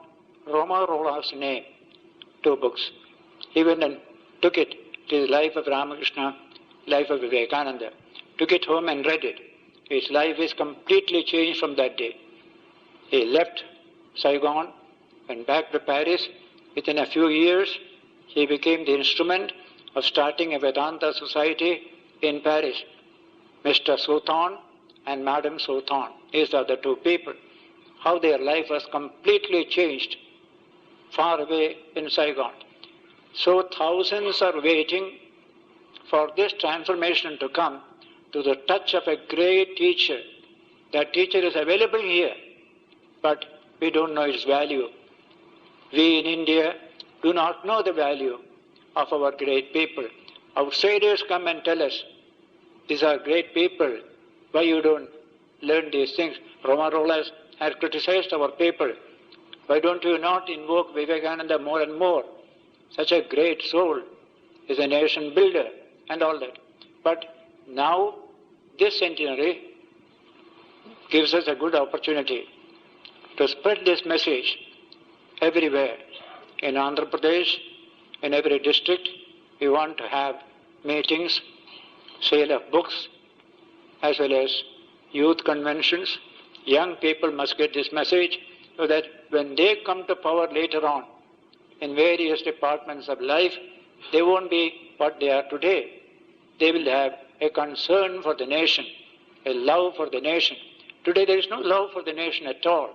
Ramakrishna's name, 2 books. He went and took it. It is Life of Ramakrishna, Life of Vivekananda. Took it home and read it. His life is completely changed from that day. He left Saigon, went back to Paris. Within a few years, he became the instrument of starting a Vedanta society in Paris. Mr. Sultan and Madame Sultan, these are the 2 people. How their life was completely changed far away in Saigon. So thousands are waiting for this transformation to come to the touch of a great teacher. That teacher is available here, but we don't know its value. We in India do not know the value of our great people. Outsiders come and tell us, these are great people, why you don't learn these things? Ramakrishna has criticized our people. Why don't you not invoke Vivekananda more and more? Such a great soul is a nation builder and all that. But now this centenary gives us a good opportunity to spread this message everywhere. In Andhra Pradesh, in every district, we want to have meetings, sale of books, as well as youth conventions. Young people must get this message so that when they come to power later on in various departments of life, they won't be what they are today. They will have a concern for the nation, a love for the nation. Today there is no love for the nation at all.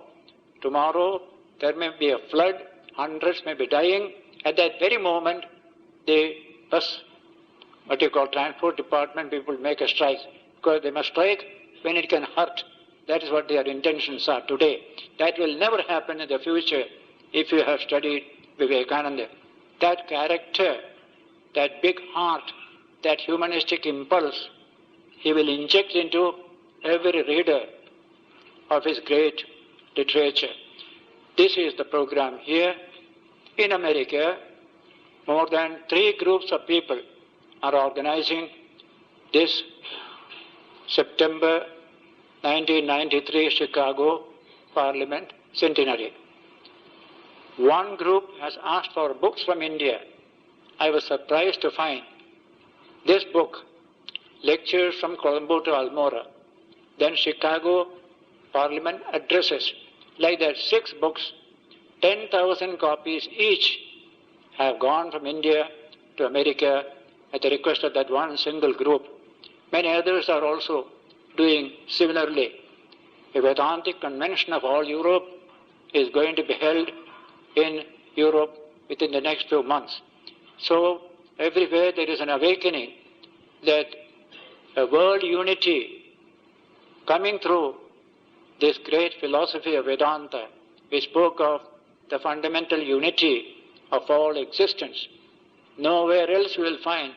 Tomorrow there may be a flood, hundreds may be dying. At that very moment, the bus, transport department people make a strike, because they must strike when it can hurt. That is what their intentions are today. That will never happen in the future if you have studied Vivekananda. That character, that big heart, that humanistic impulse, he will inject into every reader of his great literature. This is the program here. In America, more than 3 groups of people are organizing this September 1993 Chicago Parliament Centenary. One group has asked for books from India. I was surprised to find this book, Lectures from Colombo to Almora, then Chicago Parliament Addresses. Like that, 6 books, 10,000 copies each have gone from India to America at the request of that one single group. Many others are also doing similarly. A Vedantic convention of all Europe is going to be held in Europe within the next few months. So everywhere there is an awakening that a world unity coming through this great philosophy of Vedanta. We spoke of the fundamental unity of all existence. Nowhere else you will find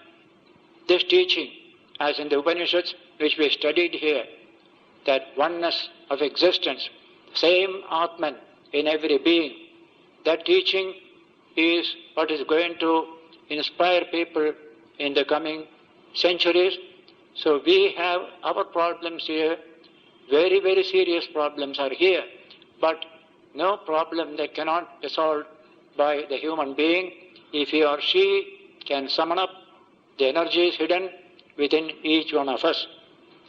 this teaching as in the Upanishads, which we studied here, that oneness of existence, same Atman in every being. That teaching is what is going to inspire people in the coming centuries. So we have our problems here, very, very serious problems are here, but no problem that cannot be solved by the human being if he or she can summon up the energies hidden within each one of us.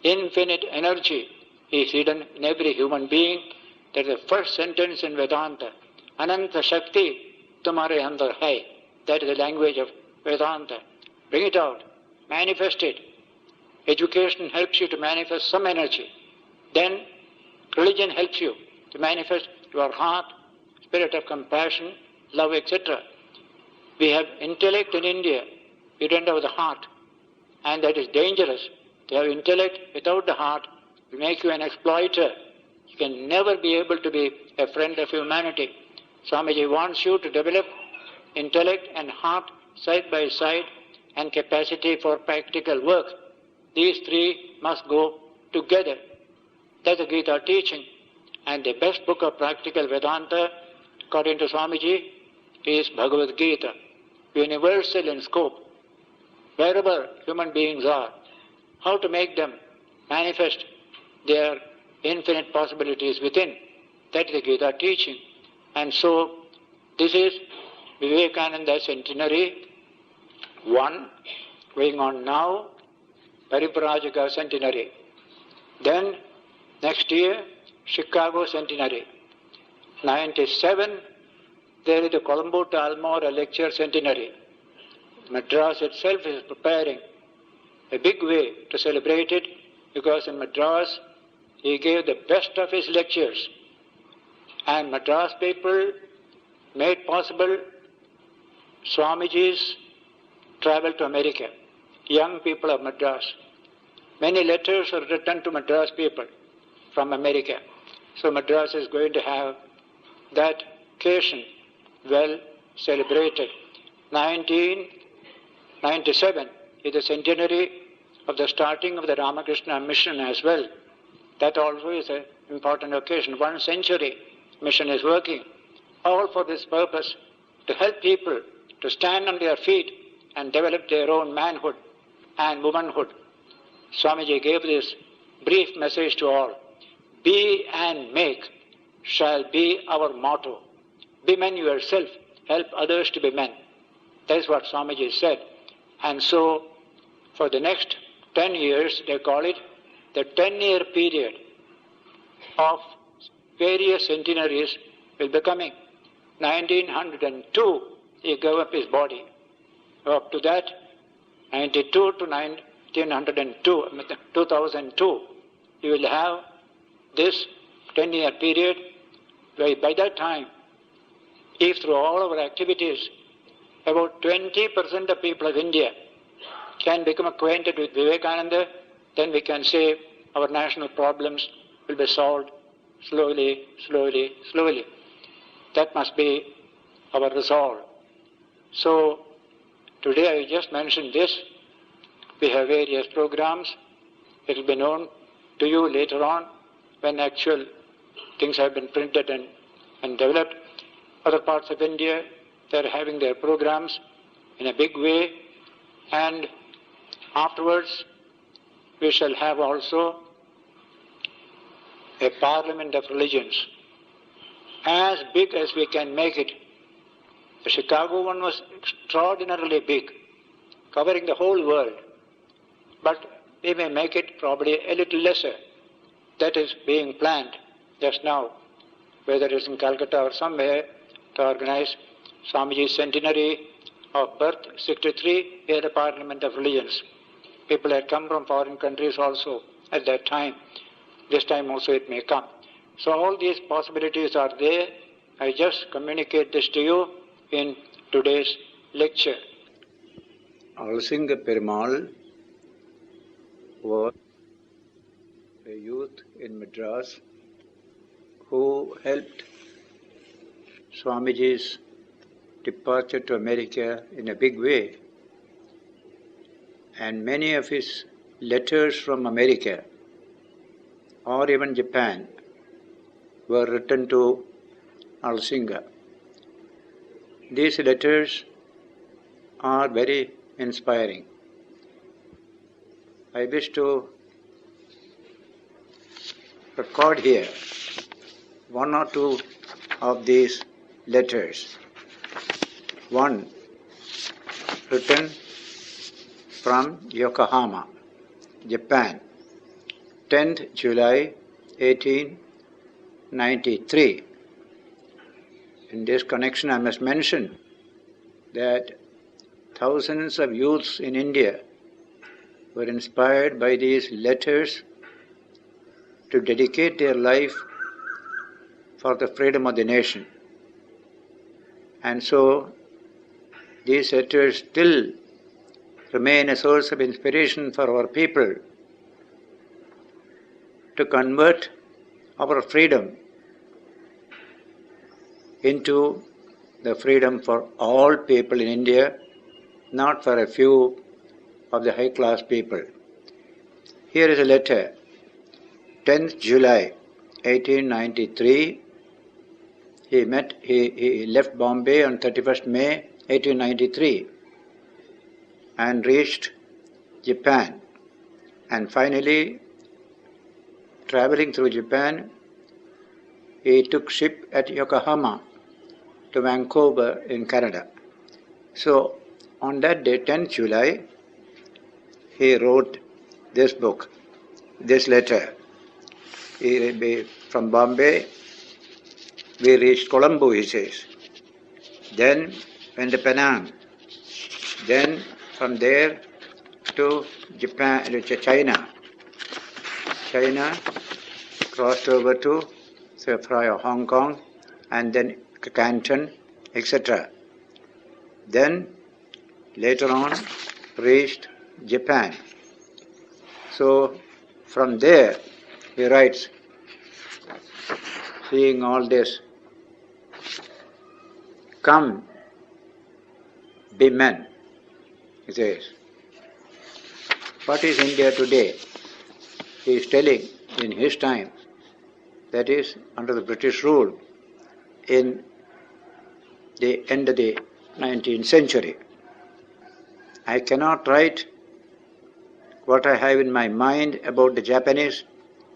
Infinite energy is hidden in every human being. That is the first sentence in Vedanta. Anantha Shakti tumhare andar hai. That is the language of Vedanta. Bring it out, manifest it. Education helps you to manifest some energy. Then religion helps you to manifest your heart, spirit of compassion, love, etc. We have intellect in India, we don't have the heart, and that is dangerous. To have intellect without the heart will make you an exploiter. You can never be able to be a friend of humanity. Swamiji wants you to develop intellect and heart side by side and capacity for practical work. These 3 must go together. That's the Gita teaching. And the best book of practical Vedanta, according to Swamiji, is Bhagavad Gita, universal in scope. Wherever human beings are, how to make them manifest their infinite possibilities within. That is the Gita teaching. And so, this is Vivekananda Centenary 1, going on now, Pariprajaka Centenary. Then, next year, Chicago Centenary. 97, there is the Colombo to Almora Lecture Centenary. Madras itself is preparing a big way to celebrate it, because in Madras he gave the best of his lectures. And Madras people made possible Swamiji's travel to America. Young people of Madras. Many letters are written to Madras people from America. So Madras is going to have that occasion well celebrated. 1997 is the centenary of the starting of the Ramakrishna Mission as well. That also is an important occasion. 1 century mission is working, all for this purpose, to help people to stand on their feet and develop their own manhood and womanhood. Swamiji gave this brief message to all. Be and make shall be our motto. Be men yourself, help others to be men. That is what Swamiji said. And so, for the next 10 years, they call it the 10-year period of various centenaries will be coming. 1902, he gave up his body. Up to that, 92 to 2002, you will have this 10-year period, where by that time, if through all our activities about 20% of people of India can become acquainted with Vivekananda, then we can say our national problems will be solved slowly, slowly, slowly. That must be our resolve. So, today I just mentioned this. We have various programs. It will be known to you later on when actual things have been printed and developed. Other parts of India, they are having their programs in a big way, and afterwards we shall have also a parliament of religions, as big as we can make it. The Chicago one was extraordinarily big, covering the whole world, but we may make it probably a little lesser. That is being planned just now, whether it is in Calcutta or somewhere, to organize Swamiji's centenary of birth, 63, we had a parliament of religions. People had come from foreign countries also at that time. This time also it may come. So all these possibilities are there. I just communicate this to you in today's lecture. Alasinga Perumal was a youth in Madras who helped Swamiji's departure to America in a big way. And many of his letters from America or even Japan were written to Alasinga. These letters are very inspiring. I wish to record here one or two of these letters. One written from Yokohama, Japan, 10th July 1893. In this connection, I must mention that thousands of youths in India were inspired by these letters to dedicate their life for the freedom of the nation. And so, these letters still remain a source of inspiration for our people to convert our freedom into the freedom for all people in India, not for a few of the high-class people. Here is a letter, 10th July 1893. He left Bombay on 31st May 1893 and reached Japan, and finally, traveling through Japan, he took ship at Yokohama to Vancouver in Canada. So, on that day, 10th July, he wrote this book, this letter. From Bombay, we reached Colombo, he says. Then went to Penang. Then from there to Japan, to China. China crossed over to Hong Kong and then Canton, etc. Then later on reached Japan. So from there he writes, seeing all this, come, be men, he says. What is India today? He is telling in his time, that is under the British rule, in the end of the 19th century. I cannot write what I have in my mind about the Japanese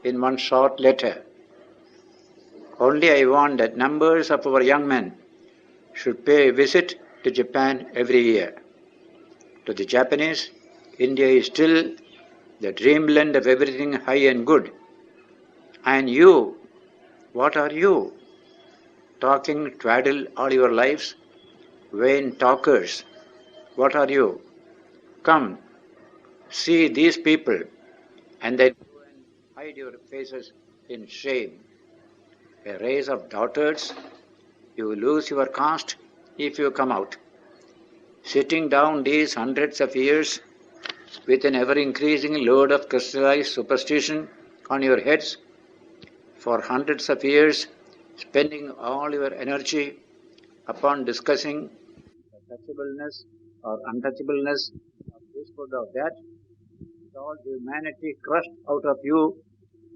in one short letter. Only I want that numbers of our young men should pay a visit to Japan every year. To the Japanese, India is still the dreamland of everything high and good. And you, what are you? Talking twaddle all your lives? Vain talkers, what are you? Come, see these people, and then go and hide your faces in shame. A race of dotards, you lose your caste if you come out. sitting down these hundreds of years with an ever-increasing load of crystallized superstition on your heads, for hundreds of years spending all your energy upon discussing the touchableness or untouchableness of this food or that, with all humanity crushed out of you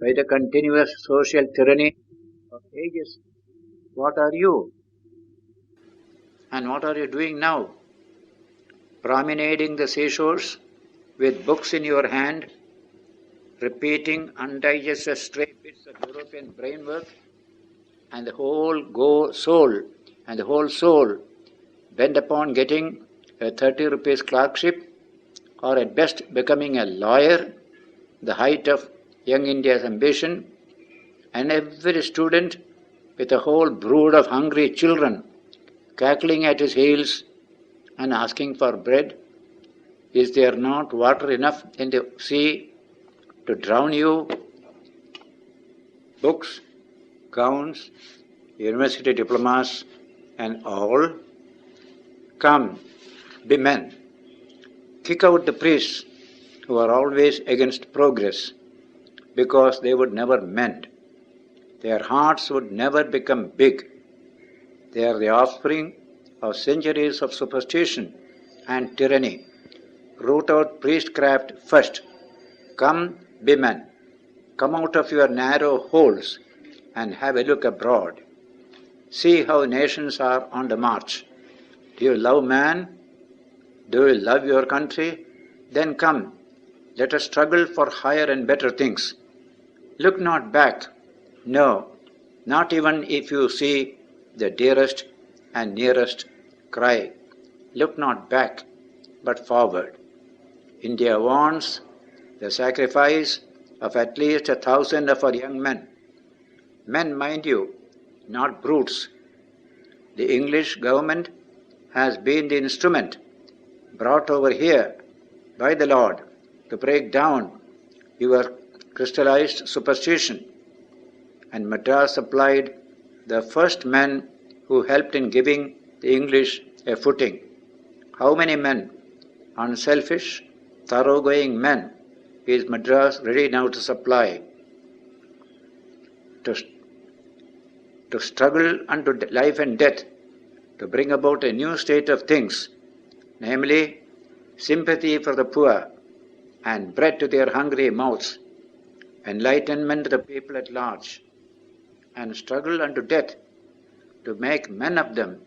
by the continuous social tyranny of ages. What are you? And what are you doing now? Promenading the seashores with books in your hand, repeating undigested stray bits of European brainwork, and the whole soul bent upon getting a 30 rupees clerkship, or at best becoming a lawyer, the height of young India's ambition, and every student with a whole brood of hungry children cackling at his heels and asking for bread. Is there not water enough in the sea to drown you? Books, gowns, university diplomas, and all? Come, be men. Kick out the priests who are always against progress, because they would never mend. Their hearts would never become big. They are the offspring of centuries of superstition and tyranny. Root out priestcraft first. Come, be men. Come out of your narrow holes and have a look abroad. See how nations are on the march. Do you love man? Do you love your country? Then come, let us struggle for higher and better things. Look not back. No, not even if you see the dearest and nearest cry. Look not back, but forward. India wants the sacrifice of at least 1,000 of our young men. Men, mind you, not brutes. The English government has been the instrument brought over here by the Lord to break down your crystallized superstition. And Madras supplied the first men who helped in giving the English a footing. How many men, unselfish, thoroughgoing men, is Madras ready now to supply? To struggle unto life and death, to bring about a new state of things, namely sympathy for the poor and bread to their hungry mouths, enlightenment to the people at large, and struggle unto death to make men of them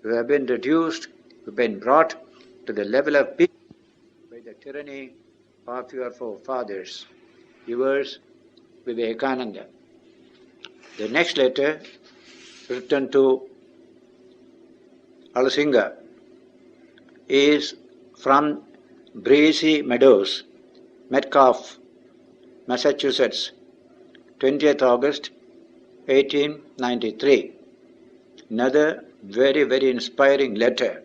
who have been reduced, who have been brought to the level of people by the tyranny of your forefathers. Yours, Vivekananda. The next letter, written to Alasinga, is from Breezy Meadows, Metcalfe, Massachusetts, 20th August 1893. Another very, very inspiring letter.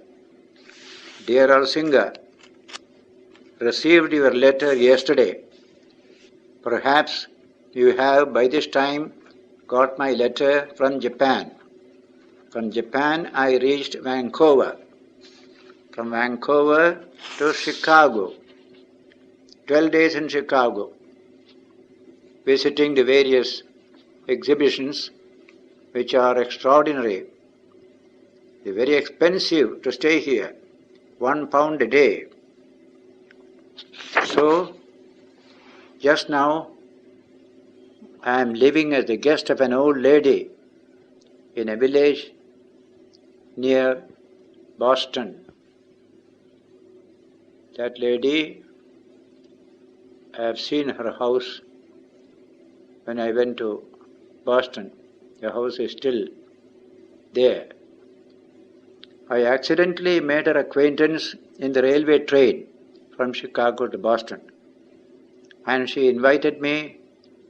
Dear Alasinga, received your letter yesterday. Perhaps you have by this time got my letter from Japan. From Japan I reached Vancouver. From Vancouver to Chicago. 12 days in Chicago, visiting the various exhibitions which are extraordinary. They're very expensive to stay here, £1 a day. So, just now I am living as the guest of an old lady in a village near Boston. That lady, I have seen her house when I went to Boston. The house is still there. I accidentally made her acquaintance in the railway train from Chicago to Boston, and she invited me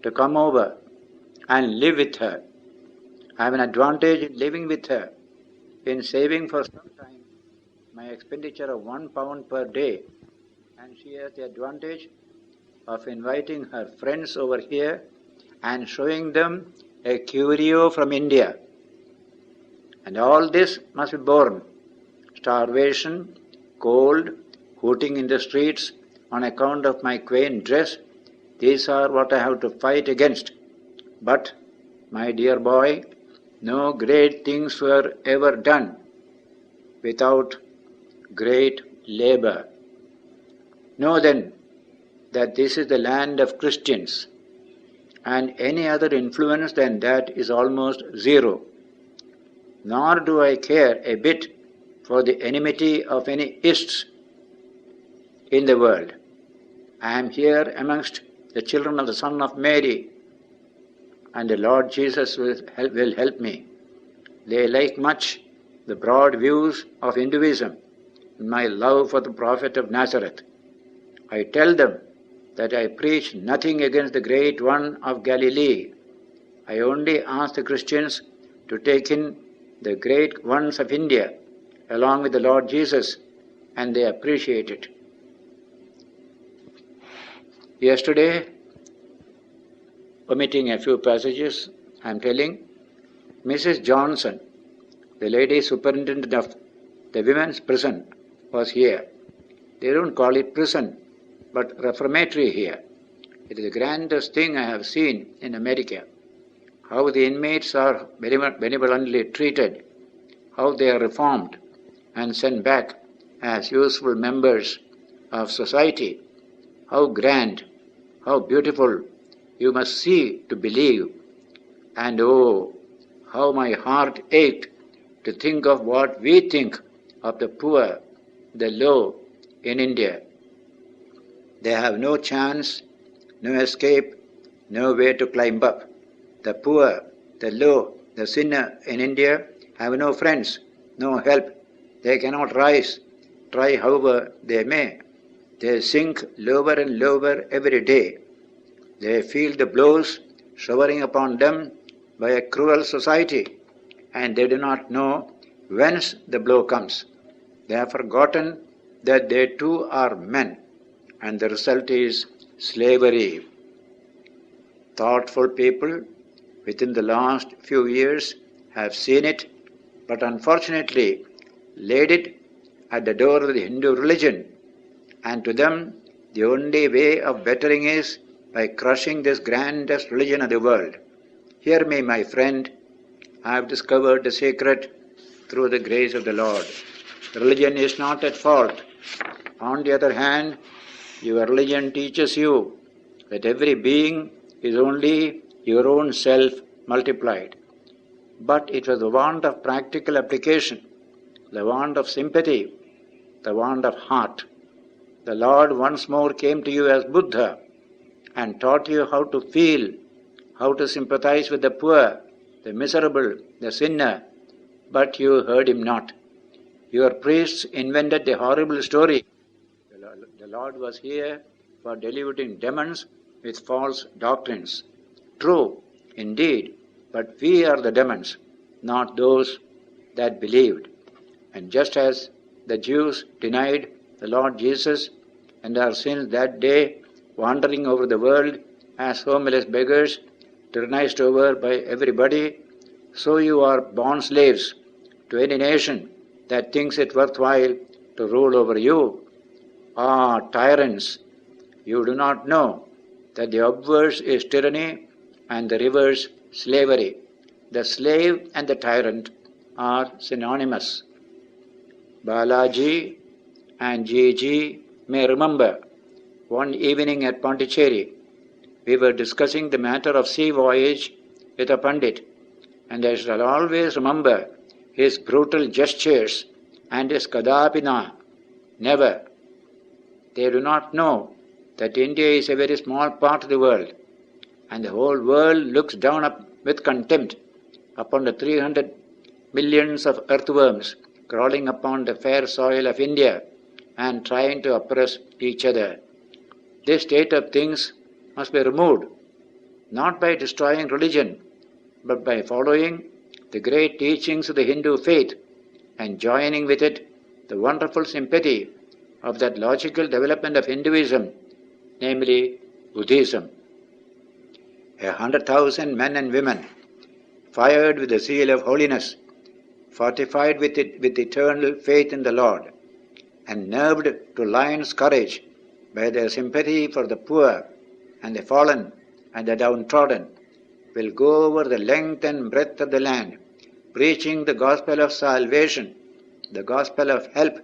to come over and live with her. I have an advantage in living with her, in saving for some time my expenditure of £1 per day, and she has the advantage of inviting her friends over here and showing them a curio from India. And all this must be borne: starvation, cold, hooting in the streets on account of my quaint dress. These are what I have to fight against. But, my dear boy, no great things were ever done without great labor. Know then that this is the land of Christians, and any other influence than that is almost zero. Nor do I care a bit for the enmity of any ists in the world. I am here amongst the children of the Son of Mary, and the Lord Jesus will help me. They like much the broad views of Hinduism and my love for the Prophet of Nazareth. I tell them that I preach nothing against the Great One of Galilee. I only ask the Christians to take in the great ones of India along with the Lord Jesus, and they appreciate it. Yesterday, omitting a few passages, I am telling, Mrs. Johnson, the lady superintendent of the women's prison, was here. They don't call it prison, but reformatory here. It is the grandest thing I have seen in America. How the inmates are benevolently treated, how they are reformed and sent back as useful members of society. How grand, how beautiful, you must see to believe. And oh, how my heart ached to think of what we think of the poor, the low in India. They have no chance, no escape, no way to climb up. The poor, the low, the sinner in India have no friends, no help. They cannot rise, try however they may. They sink lower and lower every day. They feel the blows showering upon them by a cruel society, and they do not know whence the blow comes. They have forgotten that they too are men, and the result is slavery. Thoughtful people within the last few years have seen it, but unfortunately laid it at the door of the Hindu religion, and to them the only way of bettering is by crushing this grandest religion of the world. Hear me, my friend, I have discovered the secret through the grace of the Lord. Religion is not at fault. On the other hand, your religion teaches you that every being is only your own self multiplied. But it was the want of practical application, the want of sympathy, the want of heart. The Lord once more came to you as Buddha and taught you how to feel, how to sympathize with the poor, the miserable, the sinner, but you heard him not. Your priests invented the horrible story. The Lord was here for deluding demons with false doctrines. True, indeed, but we are the demons, not those that believed. And just as the Jews denied the Lord Jesus and are since that day wandering over the world as homeless beggars, tyrannized over by everybody, so you are born slaves to any nation that thinks it worthwhile to rule over you. Ah, tyrants, you do not know that the obverse is tyranny and the reverse slavery. The slave and the tyrant are synonymous. Balaji and JG may remember one evening at Pondicherry, we were discussing the matter of sea voyage with a Pandit, and I shall always remember his brutal gestures and his kadapina, never. They do not know that India is a very small part of the world, and the whole world looks down up with contempt upon the 300 millions of earthworms crawling upon the fair soil of India and trying to oppress each other. This state of things must be removed, not by destroying religion, but by following the great teachings of the Hindu faith and joining with it the wonderful sympathy of that logical development of Hinduism, namely Buddhism. 100,000 men and women, fired with the zeal of holiness, fortified with eternal faith in the Lord, and nerved to lion's courage by their sympathy for the poor and the fallen and the downtrodden, will go over the length and breadth of the land, preaching the gospel of salvation, the gospel of help,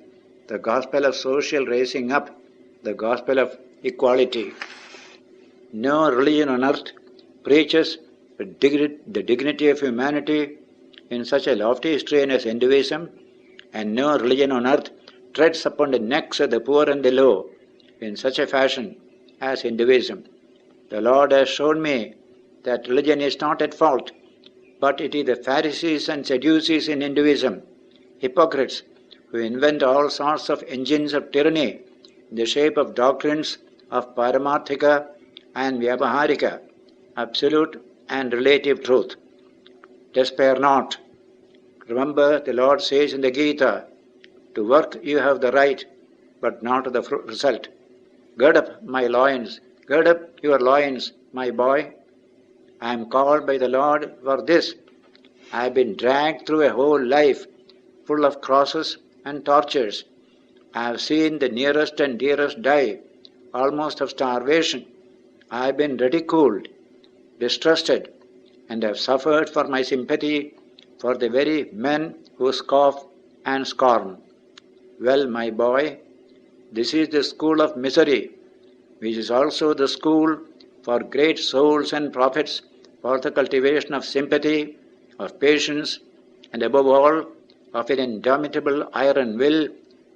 the gospel of social raising up, the gospel of equality. No religion on earth preaches the dignity of humanity in such a lofty strain as Hinduism, and no religion on earth treads upon the necks of the poor and the low in such a fashion as Hinduism. The Lord has shown me that religion is not at fault, but it is the Pharisees and Sadducees in Hinduism, hypocrites who invent all sorts of engines of tyranny in the shape of doctrines of Paramarthika and Vyavaharika, absolute and relative truth. Despair not. Remember, the Lord says in the Gita, to work you have the right, but not the result. Gird up my loins, gird up your loins, my boy. I am called by the Lord for this. I have been dragged through a whole life full of crosses and tortures. I have seen the nearest and dearest die, almost of starvation. I have been ridiculed, distrusted, and have suffered for my sympathy for the very men who scoff and scorn. Well, my boy, this is the school of misery, which is also the school for great souls and prophets for the cultivation of sympathy, of patience, and above all, of an indomitable iron will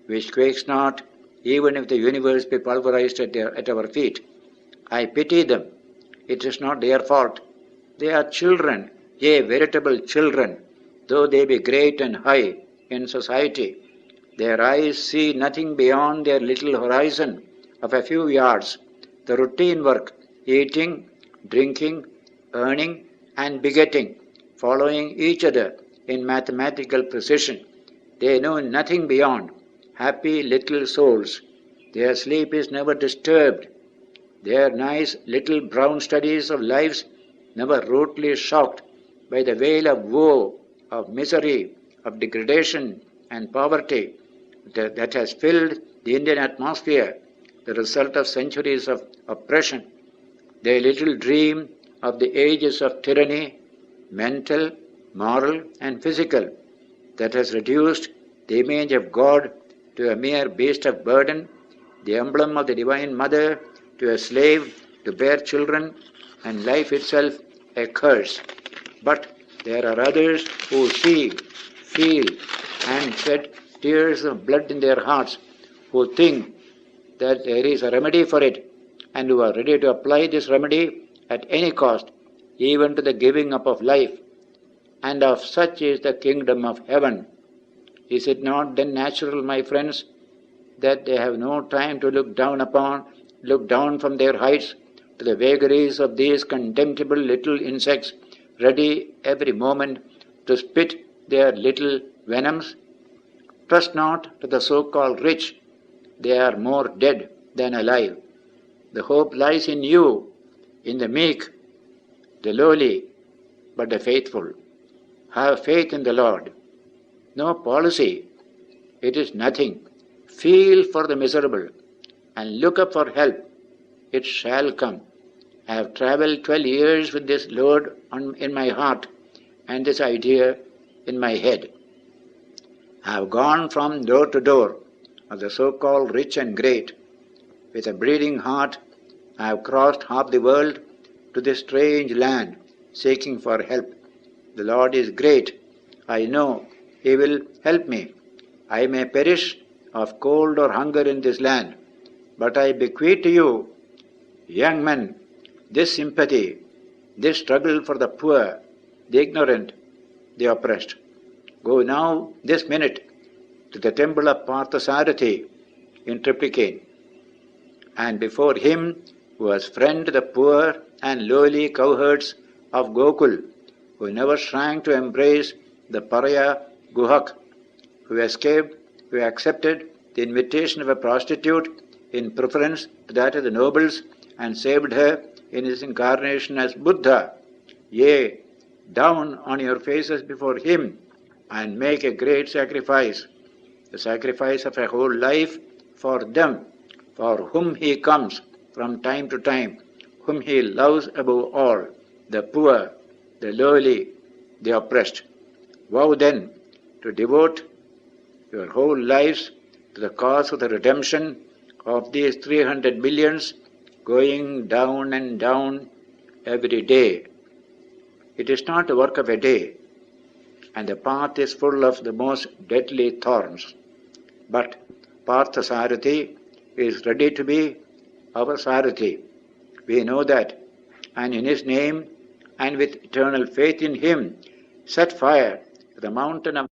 which quakes not, even if the universe be pulverized at our feet. I pity them. It is not their fault. They are children, yea, veritable children, though they be great and high in society. Their eyes see nothing beyond their little horizon of a few yards, the routine work, eating, drinking, earning, and begetting, following each other in mathematical precision. They know nothing beyond. Happy little souls. Their sleep is never disturbed. Their nice little brown studies of lives never rudely shocked by the veil of woe, of misery, of degradation and poverty that has filled the Indian atmosphere, the result of centuries of oppression. They little dream of the ages of tyranny, mental, moral, and physical, that has reduced the image of God to a mere beast of burden, the emblem of the Divine Mother to a slave to bear children, and life itself a curse. But there are others who see, feel, and shed tears of blood in their hearts, who think that there is a remedy for it, and who are ready to apply this remedy at any cost, even to the giving up of life. And of such is the kingdom of heaven. Is it not then natural, my friends, that they have no time to look down from their heights to the vagaries of these contemptible little insects, ready every moment to spit their little venoms? Trust not to the so-called rich. They are more dead than alive. The hope lies in you, in the meek, the lowly, but the faithful. Have faith in the Lord. No policy. It is nothing. Feel for the miserable and look up for help. It shall come. I have travelled 12 years with this load in my heart and this idea in my head. I have gone from door to door of the so-called rich and great. With a bleeding heart, I have crossed half the world to this strange land, seeking for help. The Lord is great. I know He will help me. I may perish of cold or hunger in this land, but I bequeath to you, young men, this sympathy, this struggle for the poor, the ignorant, the oppressed. Go now, this minute, to the temple of Parthasarathi in Triplicane, and before him who has friend the poor and lowly cowherds of Gokul, who never shrank to embrace the pariah Guhak, who accepted the invitation of a prostitute in preference to that of the nobles and saved her in his incarnation as Buddha. Yea, down on your faces before him and make a great sacrifice. the sacrifice of a whole life for them, for whom he comes from time to time, whom he loves above all, the poor, the lowly, the oppressed. Vow then to devote your whole lives to the cause of the redemption of these 300 millions going down and down every day. It is not the work of a day, and the path is full of the most deadly thorns. But Parthasarathi is ready to be our Sarathi. We know that, and in his name and with eternal faith in him, set fire to the mountain of